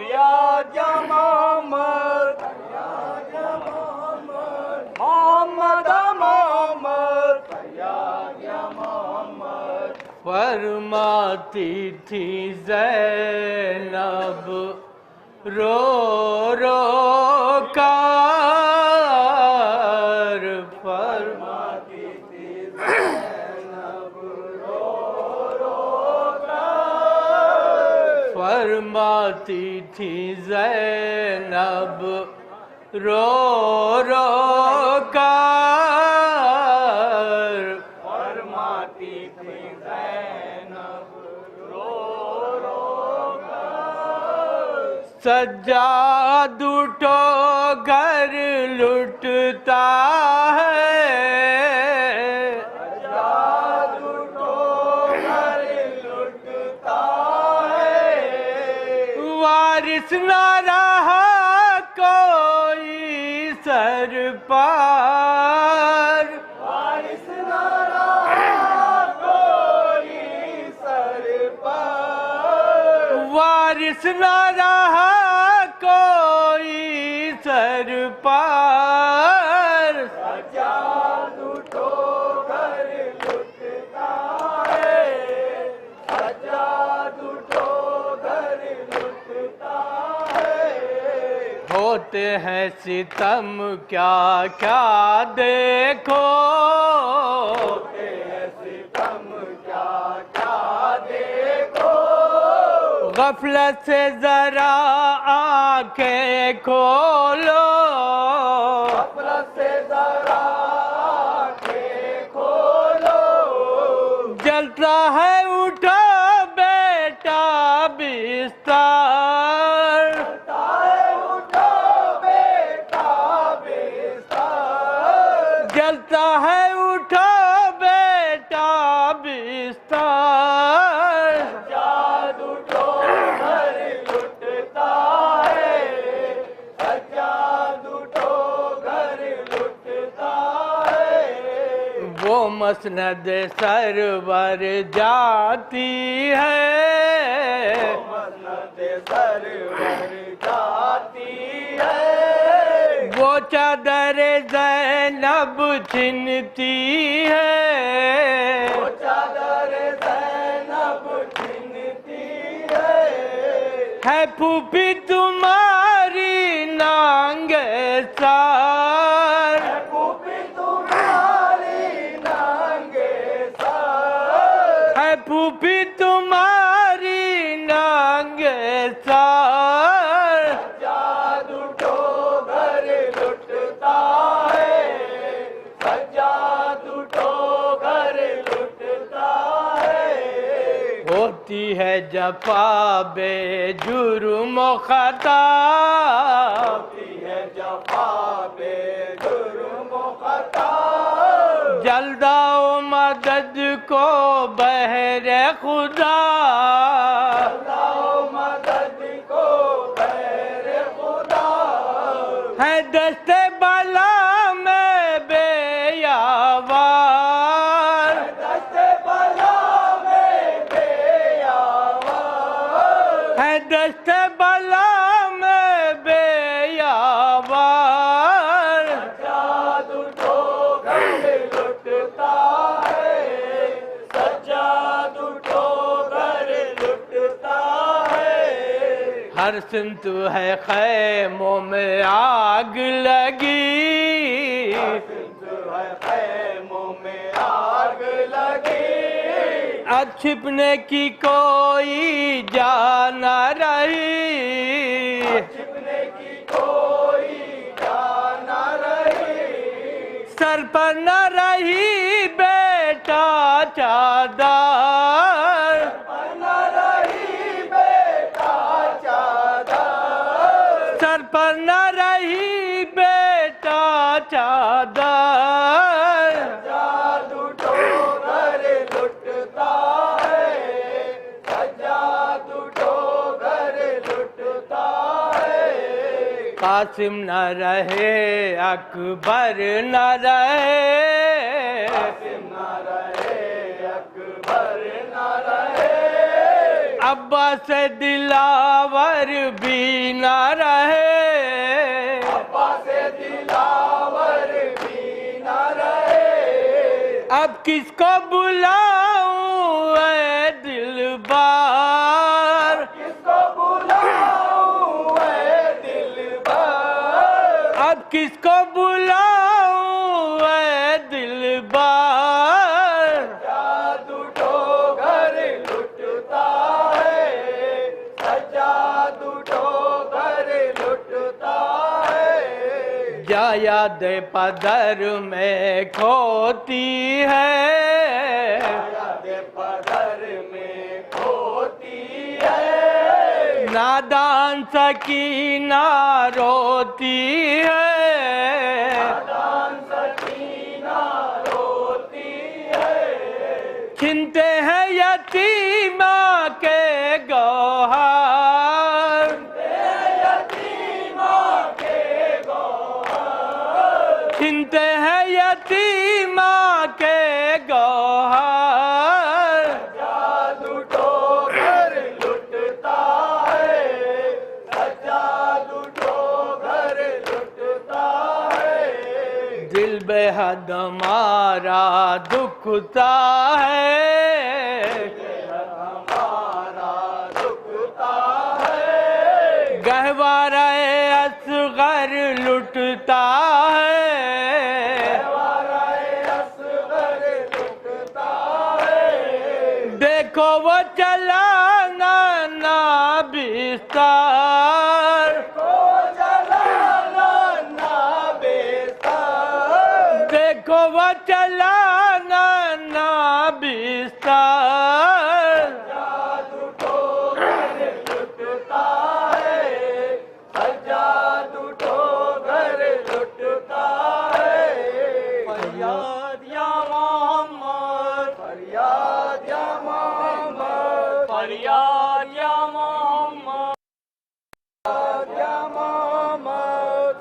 فریاد یا محمد، فریاد یا محمد، محمد محمد، فریاد یا محمد. فرماتی تھی زینب رو رو کر، فرماتی تھی زینب رو رو کر، فرماتی تھی زینب رو رو کر، فرماتی تھی زینب رو رو کر. سجاد اٹھو گھر لٹتا ہے، سجاد اٹھو گھر لٹتا ہے، وارث نہ رہا کوئی سر پار، وارث نہ رہا کوئی سر پر، وارث نہ رہا کوئی سر پار. سجاد اٹھو گھر لٹتا ہے، سجاد اٹھو گھر لٹتا ہے. ہوتے ہیں ستم کیا کیا دیکھو، ہوتے ہیں ستم کیا کیا دیکھو، غفلت سے ذرا آنکھیں کھولو، غفلت سے ذرا آنکھیں کھولو. جلتا ہے اٹھا بیٹا بستر، جلتا ہے اٹھو بیٹا بستر، جلتا ہے اٹھا بیٹا بستر. سجاد اٹھو گھر لٹتا ہے، سجاد اٹھو گھر لٹتا ہے. وہ مسند سرور جاتی ہے، مسند سرور جاتی ہے، وہ چادر زینب چھنتی ہے، وہ چادر زینب چھنتی ہے پھوپھی تمہاری نانگ سار، پھوپھی تمہاری ننگے سر، ہے پھوپھی تمہاری نانگ سار. سجاد اٹھو گھر لٹتا ہے، سجاد اٹھو گھر لٹتا ہے. ہوتی ہے جفا بے جرم و خطا، ہوتی ہے جفا بے جرم و خطا، جلداؤ مدد کو بہر خدا، لاؤ مدد کو بہر خدا. ہے دست بلا میں بے یاوار، دست بلا میں بے آواز، ہے دست بلا میں بے یاوار. سجاد اٹھو گھر لٹتا ہے، سجاد اٹھو گھر لٹتا ہے. ہر سمت ہے خیموں میں آگ لگی، ہے خیموں میں آگ لگی، اب چھپنے کی کوئی جا نہ رہی، چھپنے کی کوئی جان نہ رہی. سر پر نہ رہی بیٹا چادر، نہ رہی بیٹا چادر، سر پر نہ رہی بیٹا چادر. سجاد اٹھو گھر لٹتا ہے، سجاد اٹھو گھر لٹتا ہے. قاسم نہ رہے اکبر نہ رہے، قاسم نہ رہے اکبر نہ رہے، ابا سے دلاور بھی نہ رہے ابا سے دلاور بھی نہ رہے اب کس کو بلاؤں اے دلبر کس کو بلاؤں اے دلبر اب کس کو بلاؤں اے دلبر سجاد اٹھو گھر لٹتا ہے سجاد اٹھو گھر لٹتا ہے کیا یاد پدر میں کھوتی ہے یاد پدر میں کھوتی ہے نادان سکینہ روتی ہے نادان سکینہ روتی ہے چھنتے ہیں یتیمہ کے گوہر یتیمہ کے گوہر چھنتے ہیں یتیمہ کے گوہر سجاد اٹھو گھر لٹتا ہے سجاد اٹھو گھر لٹتا ہے دل بے حد ہمارا دکھتا ہے ہمارا دکھتا ہے گہوارہ اصغر لٹتا ہے اصغر لٹتا ہے دیکھو وہ چلانا نا بستر کو جلانا نہ بیستر دیکھو وہ چلانا نا بستر سجاد اٹھو گھر لٹتا ہے سجاد اٹھو گھر لٹتا ہے فریاد یا محمد فریاد یا محمد فریاد یا محمد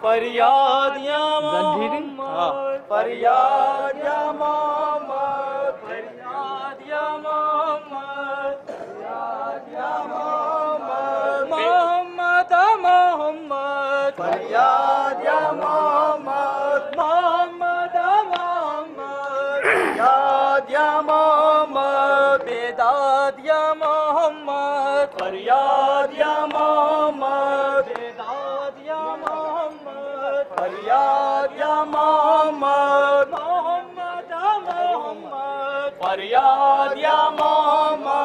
فریاد یا محمد فریاد یا محمد فریاد یا محمد فریاد یا محمد محمد محمد فریاد یا محمد محمد محمد فریاد یا محمد بیداد یا محمد فریاد یا محمد بیداد یا محمد فریاد یا محمد محمد محمد فریاد یا محمد